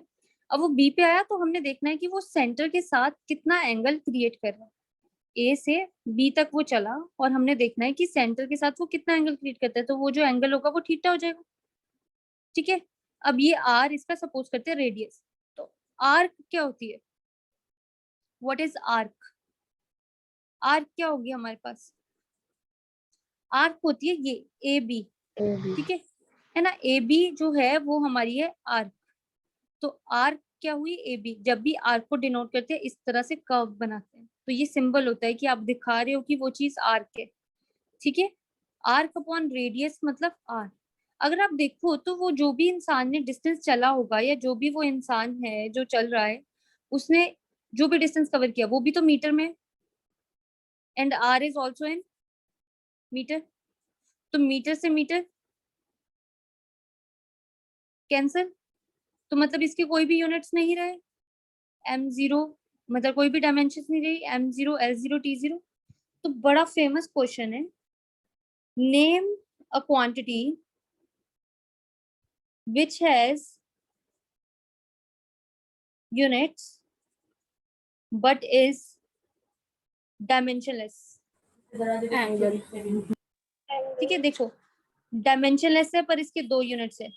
अब वो बी पे आया तो हमने देखना है कि वो सेंटर के साथ कितना एंगल क्रिएट कर रहा है। ए से बी तक वो चला और हमने देखना है कि सेंटर के साथ वो कितना एंगल क्रिएट करता है, तो वो जो एंगल होगा वो थीटा हो जाएगा, ठीक है। अब ये आर इसका सपोज करते हैं रेडियस, तो आर्क क्या होती है, व्हाट इज आर्क, आर्क क्या होगी हमारे पास, आर्क होती है ये ए बी, ठीक है ना, ए बी जो है वो हमारी है आर्क। तो आर्क क्या हुई, ए बी। जब भी आर्क को डिनोट करते हैं इस तरह से कर्व बनाते हैं, तो ये सिंबल होता है कि आप दिखा रहे हो कि वो चीज आर्क है, ठीक है। आर्क अपॉन रेडियस मतलब आर। अगर आप देखो तो वो जो भी इंसान ने डिस्टेंस चला होगा, या जो भी वो इंसान है जो चल रहा है, उसने जो भी डिस्टेंस कवर किया वो भी तो मीटर में, and R is also in metre. तो मीटर से मीटर कैंसिल, तो मतलब इसके कोई भी यूनिट्स नहीं रहे, m0 मतलब कोई भी डायमेंशन नहीं रही, m0 L0 T0। तो बड़ा फेमस क्वेश्चन है, name a quantity which has units but is dimensionless। Angle. ठीक है, देखो डायमेंशनलेस है पर इसके 2 यूनिट्स है,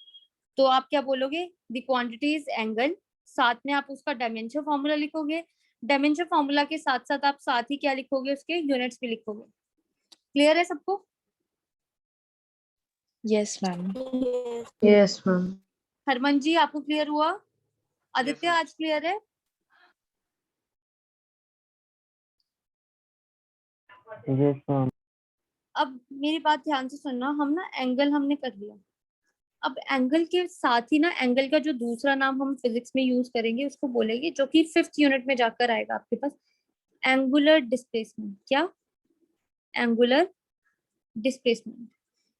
तो आप क्या बोलोगे, द क्वांटिटी इज एंगल, साथ में आप उसका डायमेंशन फॉर्मूला लिखोगे, डायमेंशन फॉर्मूला के साथ साथ आप साथ ही क्या लिखोगे, उसके यूनिट्स भी लिखोगे। क्लियर है सबको? Yes, ma'am. Yes ma'am. Harman ji आपको क्लियर हुआ? आदित्य ma'am. आज क्लियर है? Yes ma'am. अब मेरी बात ध्यान से सुनना, हम ना एंगल हमने कर लिया, अब एंगल के साथ ही ना एंगल का जो दूसरा नाम हम फिजिक्स में यूज करेंगे उसको बोलेंगे, जो कि 5th यूनिट में जाकर आएगा आपके पास, एंगुलर डिस्प्लेसमेंट। क्या? Angular displacement.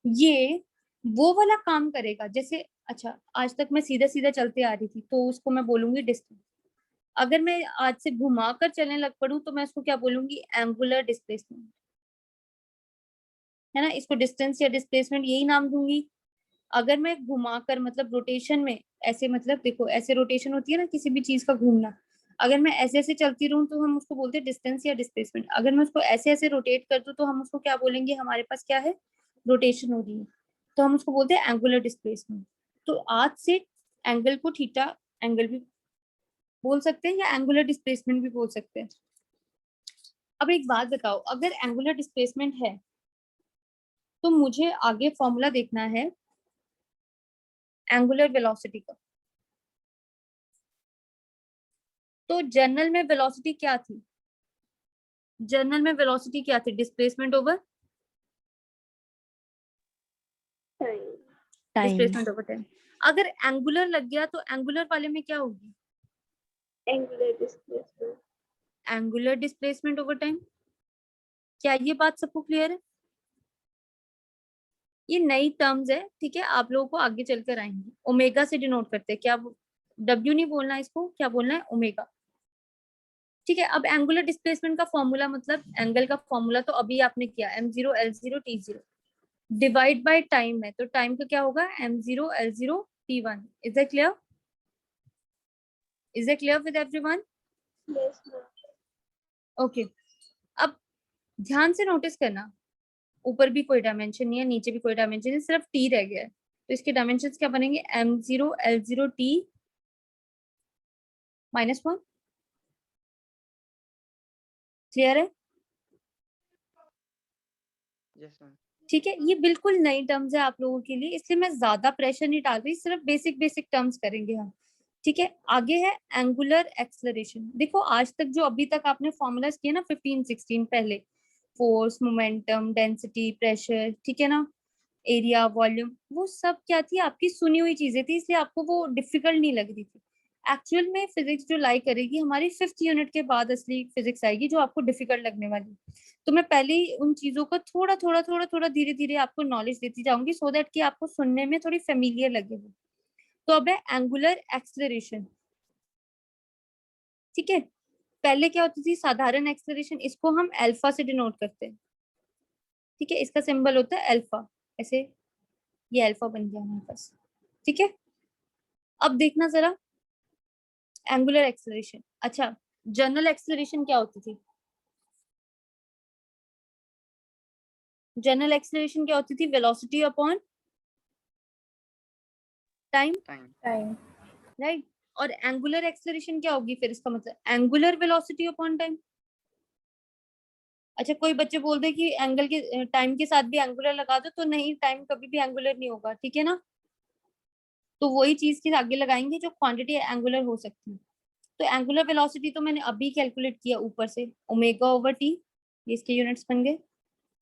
ये वो वाला काम करेगा, जैसे अच्छा आज तक मैं सीधा सीधा चलते आ रही थी तो उसको मैं बोलूंगी डिस्टेंस। अगर मैं आज से घुमाकर चलने लग पड़ूं तो मैं उसको क्या बोलूंगी, एंगुलर डिस्प्लेसमेंट, है ना। इसको डिस्टेंस या डिस्प्लेसमेंट यही नाम दूंगी। अगर मैं घुमाकर मतलब रोटेशन में ऐसे, मतलब देखो ऐसे रोटेशन होती है ना किसी भी चीज का घूमना, अगर मैं ऐसे ऐसे चलती रहूं तो हम उसको बोलते हैं डिस्टेंस या डिस्प्लेसमेंट। अगर मैं उसको ऐसे ऐसे रोटेट कर दूं तो हम उसको क्या बोलेंगे, हमारे पास क्या है, रोटेशन हो रही है, तो हम उसको बोलते हैं एंगुलर डिस्प्लेसमेंट। तो आज से एंगल को थीटा एंगल भी बोल सकते हैं या एंगुलर डिस्प्लेसमेंट भी बोल सकते हैं। अब एक बात बताओ, अगर एंगुलर डिस्प्लेसमेंट है तो मुझे आगे फॉर्मूला देखना है एंगुलर वेलोसिटी का। तो जर्नल में वेलोसिटी क्या थी, जर्नल में वेलोसिटी क्या थी, displacement over time. Displacement over time. अगर एंगुलर लग गया तो एंगुलर वाले में क्या होगी, Angular displacement. Angular displacement over time. क्या ये बात सबको क्लियर है? ये नई टर्म्स है, ठीक है, आप लोगों को आगे चलकर आएंगे। ओमेगा से डिनोट करते हैं, क्या डब्ल्यू नहीं बोलना, इसको क्या बोलना है, ओमेगा। ठीक है, अब एंगुलर डिस्प्लेसमेंट का फॉर्मूला, मतलब एंगल का फॉर्मूला तो अभी आपने किया, m0 l0 t0 divide by time है, तो टाइम का क्या होगा, m0 l0 t1। Is that clear? Is that clear with everyone? Yes, ma'am. Okay, अब ध्यान से नोटिस करना, ऊपर भी कोई डायमेंशन नहीं है, नीचे भी कोई डायमेंशन नहीं, सिर्फ t रह गया है। तो इसके डायमेंशंस क्या बनेंगे, m0 l0 t -1। क्लियर है? Yes ma'am. ठीक है, ये बिल्कुल नई टर्म्स है आप लोगों के लिए, इसलिए मैं ज्यादा प्रेशर नहीं डाल रही, सिर्फ बेसिक बेसिक टर्म्स करेंगे हम। ठीक है, आगे है एंगुलर एक्सेलरेशन। देखो आज तक जो अभी तक आपने फॉर्मूलाज किए ना 15 16 पहले, फोर्स, मोमेंटम, डेंसिटी, प्रेशर, ठीक है ना, एरिया, वॉल्यूम, वो सब क्या थी, आपकी सुनी हुई चीजें थी, इसलिए आपको वो डिफिकल्ट नहीं लग रही थी। एक्चुअल में फिजिक्स जो लाई करेगी हमारी 5th यूनिट के बाद असली फिजिक्स आएगी जो आपको डिफिकल्ट लगने वाली। तो मैं पहले ही उन चीजों का थोड़ा धीरे धीरे आपको नॉलेज देती जाऊंगी, सो दैट कि आपको सुनने में थोड़ी फेमिलियर लगे वो। तो अब है एंगुलर एक्सेलरेशन। ठीक है, पहले क्या होती थी साधारण एक्सेलरेशन, इसको हम अल्फा से डिनोट करते हैं। ठीक है, इसका सिंबल होता है अल्फा, ऐसे ये अल्फा बन गया हमारे पास। ठीक है, अब देखना जरा एंगुलर एक्सेलरेशन। अच्छा, जनरल एक्सेलरेशन क्या होती थी, जनरल एक्सेलरेशन क्या होती थी, velocity upon time, time. Right. और एंगुलर एक्सेलरेशन क्या होगी फिर, इसका मतलब एंगुलर वेलोसिटी अपॉन टाइम। अच्छा, कोई बच्चे बोल दे कि एंगल के टाइम के साथ भी एंगुलर लगा दो, तो नहीं, टाइम कभी भी एंगुलर नहीं होगा, ठीक है ना। तो वही चीज के आगे लगाएंगे जो क्वांटिटी एंगुलर हो सकती है। तो एंगुलर वेलोसिटी तो मैंने अभी कैलकुलेट किया ऊपर से, ओमेगा ओवर टी, ये इसके यूनिट्स बन गए।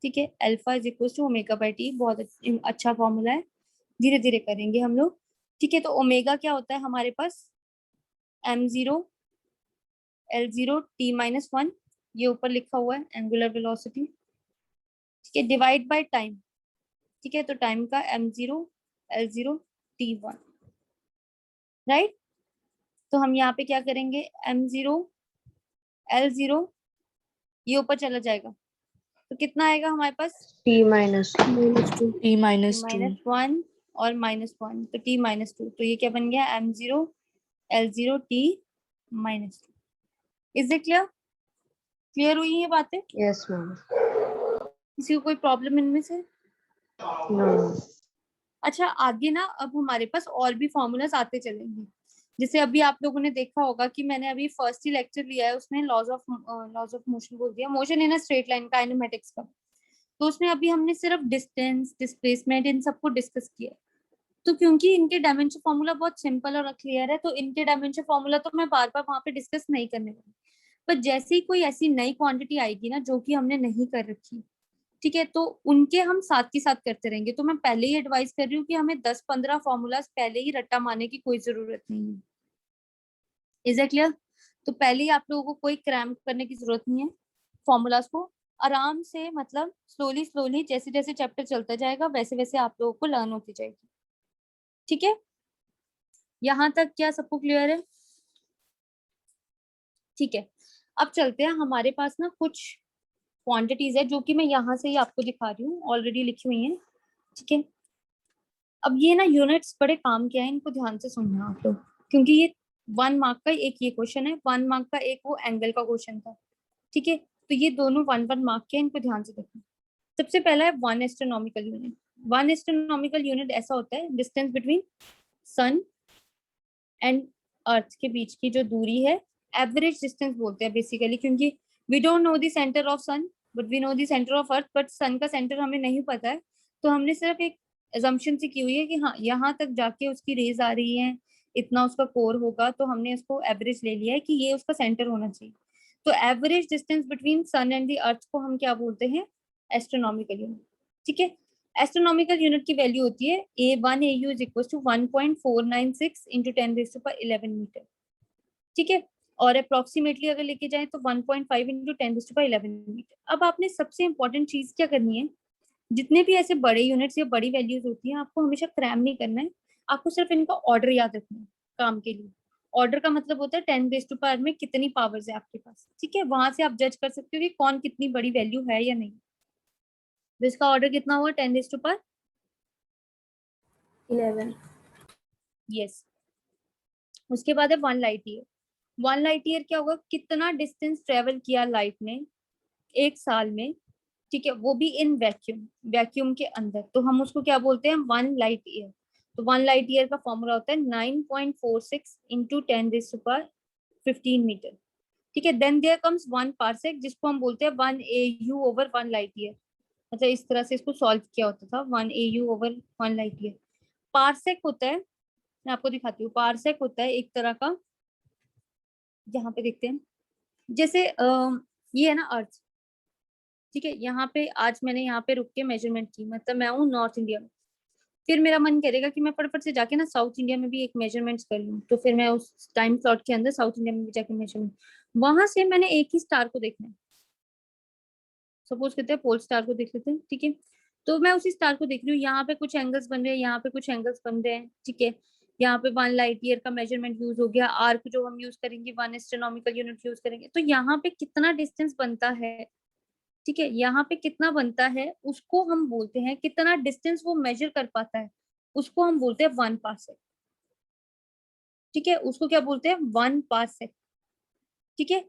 ठीक है, alpha is equal to omega by t, बहुत अच्छा फॉर्मूला है, धीरे धीरे करेंगे हम लोग। ठीक है, तो ओमेगा क्या होता है हमारे पास, m0 l0 t-1, ये ऊपर लिखा हुआ है एंगुलर वेलोसिटी। ठीक है, डिवाइड बाय टाइम। ठीक है, तो टाइम का m0 l0 t1, राइट। तो हम यहाँ पे क्या करेंगे, m0 l0 ये ऊपर चला जाएगा, तो कितना आएगा हमारे पास, T minus t -2 -1 और -1, तो t-2, तो ये क्या बन गया, m0 l0 t-2। Is it clear? Clear हुई ये बातें? yes ma'am. किसी को कोई प्रॉब्लम इनमें से? No. अच्छा, आगे ना अब हमारे पास और भी फॉर्मूलाज आते चलेंगे। जैसे अभी आप लोगों ने देखा होगा कि मैंने अभी फर्स्ट ही लेक्चर लिया है, उसमें लॉज ऑफ मोशन बोल दिया, motion in a straight line, kinematics का। तो उसमें अभी हमने सिर्फ डिस्टेंस, डिस्प्लेसमेंट, इन सबको डिस्कस किया है। तो क्योंकि इनके डायमेंशन फॉर्मूला बहुत सिंपल और क्लियर है, तो इनके डायमेंशन फॉर्मूला तो मैं बार बार वहां पे डिस्कस नहीं करने वाली। पर जैसे ही कोई ऐसी नई क्वांटिटी आएगी ना जो कि हमने नहीं कर रखी, ठीक है, तो उनके हम साथ के साथ करते रहेंगे। तो मैं पहले ही एडवाइस कर रही हूँ कि हमें 10-15 फॉर्मूलाज पहले ही रट्टा मारने की कोई जरूरत नहीं है। Is it clear? तो पहले ही आप लोगों को कोई क्रैम्प करने की जरूरत नहीं है, फॉर्मूलाज को आराम से, मतलब स्लोली स्लोली, जैसे जैसे चैप्टर चलता जाएगा वैसे वैसे आप लोगों को लर्न होती जाएगी। ठीक है, यहाँ तक क्या सबको क्लियर है? ठीक है, अब चलते हैं, हमारे पास ना कुछ क्वांटिटीज है जो कि मैं यहाँ से ही आपको दिखा रही हूँ, ऑलरेडी लिखी हुई है। ठीक है, अब ये ना यूनिट्स बड़े काम के हैं, इनको ध्यान से सुनना आप लोग, क्योंकि ये 1 मार्क का एक ये क्वेश्चन है, 1 मार्क का एक वो एंगल का क्वेश्चन था। ठीक है, तो ये दोनों 1 मार्क के हैं, इनको ध्यान से देखना। सबसे पहला है 1 एस्ट्रोनॉमिकल यूनिट। 1 एस्ट्रोनॉमिकल यूनिट ऐसा होता है distance between sun and earth के बीच की जो दूरी है, एवरेज डिस्टेंस बोलते हैं बेसिकली, क्योंकि we don't know the centre of sun but we know the centre of earth, but sun का सेंटर हमें नहीं पता है, तो हमने सिर्फ एक assumption सी की हुई है कि हाँ यहाँ तक जाके उसकी रेज आ रही है, इतना उसका कोर होगा, तो हमने उसको एवरेज ले लिया है कि ये उसका सेंटर होना चाहिए। तो average distance between sun and the earth को हम क्या बोलते हैं? Astronomical unit. ठीक है, एस्ट्रोनॉमिकल यूनिट की वैल्यू होती है A1 AU is equal to 1.496 into 10⁻11 metre. ठीक है, और अप्रोक्सीमेटली अगर लेके जाए तो 1.5 इंटू 10⁻11 मीटर। अब आपने सबसे इंपॉर्टेंट चीज क्या करनी है, जितने भी ऐसे बड़े यूनिट्स या बड़ी वैल्यूज होती हैं, आपको हमेशा क्रैम नहीं करना है, आपको सिर्फ इनका ऑर्डर याद रखना है काम के लिए। ऑर्डर का मतलब होता है 10⁻⁴ में कितनी पावर्स है आपके पास। ठीक है, वहां से आप जज कर सकते हो कि कौन कितनी बड़ी वैल्यू है या नहीं। तो इसका ऑर्डर कितना हुआ? 10⁻11। 11। यस, उसके बाद है 1 लाइट ईयर। 1 लाइट ईयर क्या होगा? कितना डिस्टेंस ट्रेवल किया लाइट ने एक साल में। ठीक है, वो भी इन वैक्यूम, वैक्यूम के अंदर, तो हम उसको क्या बोलते हैं? 1 लाइट ईयर। तो 1 लाइट ईयर का फॉर्मूला होता है 9.46 इंटू 10⁻15 मीटर। ठीक है, देन देयर कम्स 1 पार्सेक, जिसको हम बोलते हैं 1 AU ओवर 1 लाइट ईयर। मतलब इस तरह से इसको सॉल्व किया होता था, 1 AU over 1 light year. Parsec होता है, मैं आपको दिखाती हूँ, पार्सेक होता है एक तरह का, यहाँ पे देखते हैं, जैसे ये है ना अर्थ। ठीक है, यहाँ पे आज मैंने यहाँ पे रुक के मेजरमेंट की, मतलब मैं हूँ नॉर्थ इंडिया में, फिर मेरा मन करेगा कि मैं फटाफट से जाके ना साउथ इंडिया में भी एक मेजरमेंट्स कर लूँ, तो फिर मैं उस टाइम स्लॉट के अंदर साउथ इंडिया में भी जाके मेजरमेंट, वहां से मैंने एक ही स्टार को देखना है। सपोज करते हैं पोल स्टार को देख लेते हैं। ठीक है, तो मैं उसी स्टार को देख रही हूँ, यहाँ पे कुछ एंगल्स बन रहे हैं, यहाँ पे कुछ एंगल्स बन रहे हैं। ठीक है, यहाँ पे 1 लाइट ईयर का मेजरमेंट यूज हो गया, आर्क जो हम यूज करेंगे 1 एस्ट्रोनॉमिकल यूनिट यूज करेंगे, तो यहाँ पे कितना डिस्टेंस बनता है। ठीक है, यहाँ पे कितना बनता है उसको हम बोलते हैं, कितना डिस्टेंस वो मेजर कर पाता है उसको हम बोलते हैं 1 पार्सेक। ठीक है, उसको क्या बोलते हैं? 1 पार्सेक। ठीक है,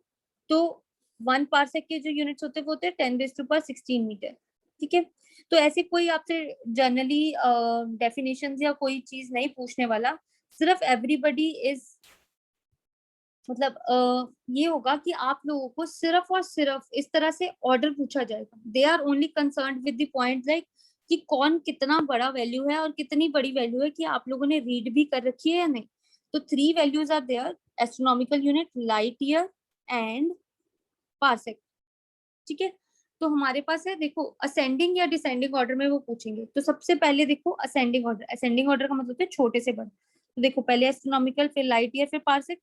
तो 1 पार्सेक के जो यूनिट्स होते हैं वो होते हैं 10⁻16 मीटर। ठीक है, तो ऐसे कोई आपसे जनरली डेफिनेशंस या कोई चीज नहीं पूछने वाला, सिर्फ एवरीबडी इज, मतलब ये होगा कि आप लोगों को सिर्फ और सिर्फ इस तरह से ऑर्डर पूछा जाएगा। They are only concern with the point like कि कौन कितना बड़ा वैल्यू है और कितनी बड़ी वैल्यू है, कि आप लोगों ने रीड भी कर रखी है या नहीं। तो 3 values are there, astronomical unit, light year and parsec. ठीक है, तो हमारे पास है, देखो असेंडिंग या डिसेंडिंग ऑर्डर में वो पूछेंगे, तो सबसे पहले देखो असेंडिंग ऑर्डर। असेंडिंग ऑर्डर का मतलब है छोटे से बड़े, तो देखो पहले एस्ट्रोनॉमिकल, फिर लाइट ईयर, फिर पार्सेक।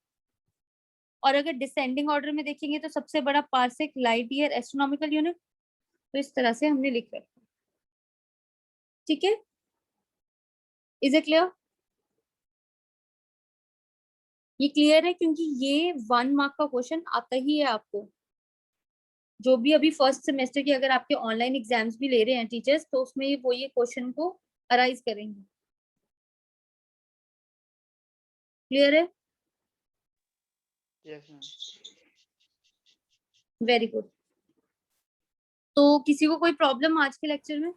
और अगर डिसेंडिंग ऑर्डर में देखेंगे तो सबसे बड़ा parsec, light year, astronomical unit. तो इस तरह से हमने लिख रखा। ठीक है, इज इट क्लियर? ये क्लियर है, क्योंकि ये 1 मार्क का क्वेश्चन आता ही है आपको। जो भी अभी फर्स्ट सेमेस्टर के अगर आपके ऑनलाइन एग्जाम्स भी ले रहे हैं टीचर्स, तो उसमें वो ये क्वेश्चन को अराइज करेंगे। क्लियर है? Yes ma'am. Very good. तो किसी को कोई प्रॉब्लम आज के लेक्चर में?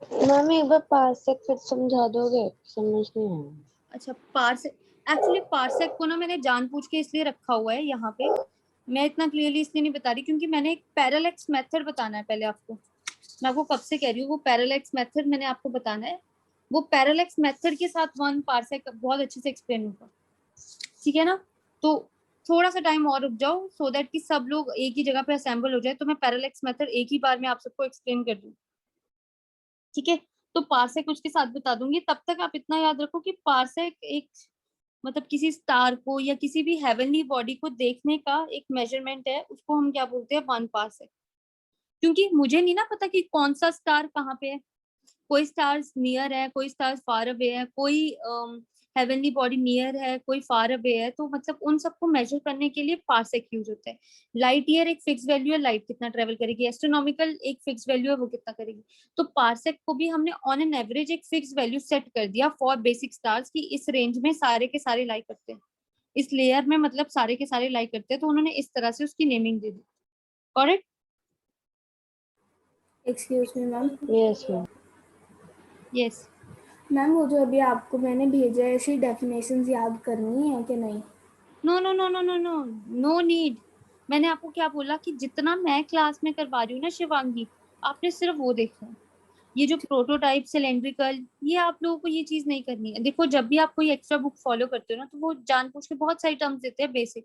मैम एक बार पार्सेक फिर समझा दोगे, समझ नहीं आया। अच्छा, पार्सेक, एक्चुअली पार्सेक को ना मैंने जानबूझ के इसलिए रखा हुआ है यहाँ पे, मैं इतना क्लियरली इसलिए नहीं बता रही क्योंकि मैंने एक पैरेलैक्स मेथड बताना है पहले आपको। मैं आपको कब से कह रही हूँ, वो पैरेलैक्स मेथड मैंने आपको बताना है। वो पैरेलैक्स मेथड के साथ 1 पार्सेक बहुत अच्छे से एक्सप्लेन होगा। ठीक है ना, तो थोड़ा सा टाइम और रुक जाओ, सो दैट कि सब लोग एक ही जगह पे असेंबल हो जाए, तो मैं पैरेलैक्स मेथड एक ही बार में आप सबको एक्सप्लेन कर दूँ। ठीक है, तो पार्सेक उसके साथ बता दूंगी। तब तक आप इतना याद रखो कि पार्सेक एक, मतलब किसी स्टार को या किसी भी हेवनली बॉडी को देखने का एक मेजरमेंट है, उसको हम क्या बोलते हैं? 1 पार्सेक। क्योंकि मुझे नहीं ना पता कि कौन सा स्टार कहाँ पे है, कोई स्टार्स नियर है, कोई स्टार्स फार अवे है, कोई हेवनली बॉडी नियर है, कोई फार अवे है, तो मतलब उन सबको मेजर करने के लिए पार्सेक यूज होता है। लाइट ईयर एक फिक्स वैल्यू है, लाइट कितना ट्रेवल करेगी। एस्ट्रोनॉमिकल एक फिक्स वैल्यू है, वो कितना करेगी। तो पार्सेक को भी हमने ऑन एन एवरेज एक फिक्स वैल्यू सेट कर दिया फॉर बेसिक स्टार्स की इस रेंज में सारे के सारे लाई करते हैं, इस लेयर में मतलब सारे के सारे लाई करते हैं, तो उन्होंने इस तरह से उसकी नेमिंग दे दी। Correct? Excuse me ma'am. Yes ma'am. Yes. Ma'am वो जो अभी आपको मैंने भेजा है, ऐसी डेफिनेशंस याद करनी है कि नहीं? No no no no no no no need. मैंने आपको क्या बोला कि जितना मैं क्लास में करवा रही हूँ ना शिवांगी, आपने सिर्फ वो देखना है। ये जो प्रोटोटाइप सिलेंड्रिकल, ये आप लोगों को ये चीज नहीं करनी है। देखो जब भी आप कोई एक्स्ट्रा बुक फॉलो करते हो ना, तो वो जानबूझ के बहुत सारी टर्म्स देते हैं बेसिक,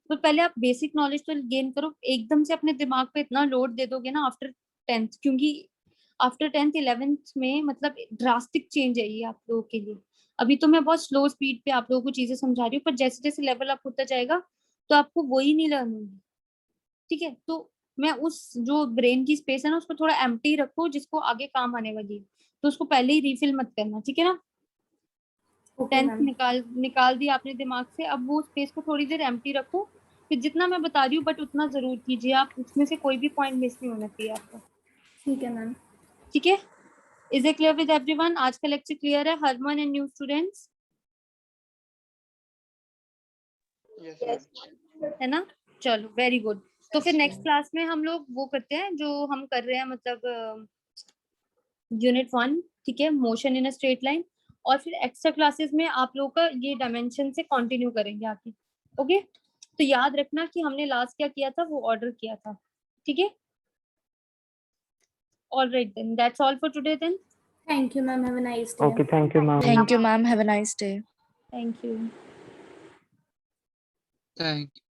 तो पहले आप बेसिक नॉलेज तो गेन करो। एकदम से अपने दिमाग पे इतना लोड दे दोगे ना आफ्टर 10th, क्योंकि आफ्टर 10th 11th में मतलब ड्रास्टिक चेंज है ये आप लोगों के लिए। अभी तो मैं बहुत स्लो स्पीड पे आप लोगों को चीजें समझा रही हूँ, पर जैसे जैसे लेवल अप होता जाएगा तो आपको वही नहीं लर्न होगी। ठीक है, तो मैं उस जो ब्रेन की स्पेस है ना, उसको थोड़ा एम्प्टी रखो जिसको आगे काम आने वाली है, तो उसको पहले ही रिफिल मत करना। ठीक है ना? Okay 10th ma'am. निकाल दिया आपने दिमाग से, अब वो स्पेस को थोड़ी देर एम्प्टी रखो। फिर जितना मैं बता रही हूँ बट उतना जरूर कीजिए आप, उसमें से कोई भी पॉइंट मिस नहीं होना चाहिए आपका। ठीक है मैम। ठीक है? Is it clear with everyone? आज का लेक्चर क्लियर है Harman and new students? Yes, Yes, ma'am. है ना? चलो वेरी गुड। तो फिर Yes, नेक्स्ट ma'am. क्लास में हम लोग वो करते हैं जो हम कर रहे हैं, मतलब यूनिट 1, ठीक है, motion in a straight line. और फिर एक्स्ट्रा क्लासेस में आप लोगों का ये डायमेंशन से कंटिन्यू करेंगे आगे। ओके, तो याद रखना कि हमने लास्ट क्या किया था, वो ऑर्डर किया था। ठीक है? Alright then, that's all for today then. Thank you ma'am, have a nice day. Okay, thank you, ma'am. Thank you, ma'am. Have a nice day. Thank you. Thank you.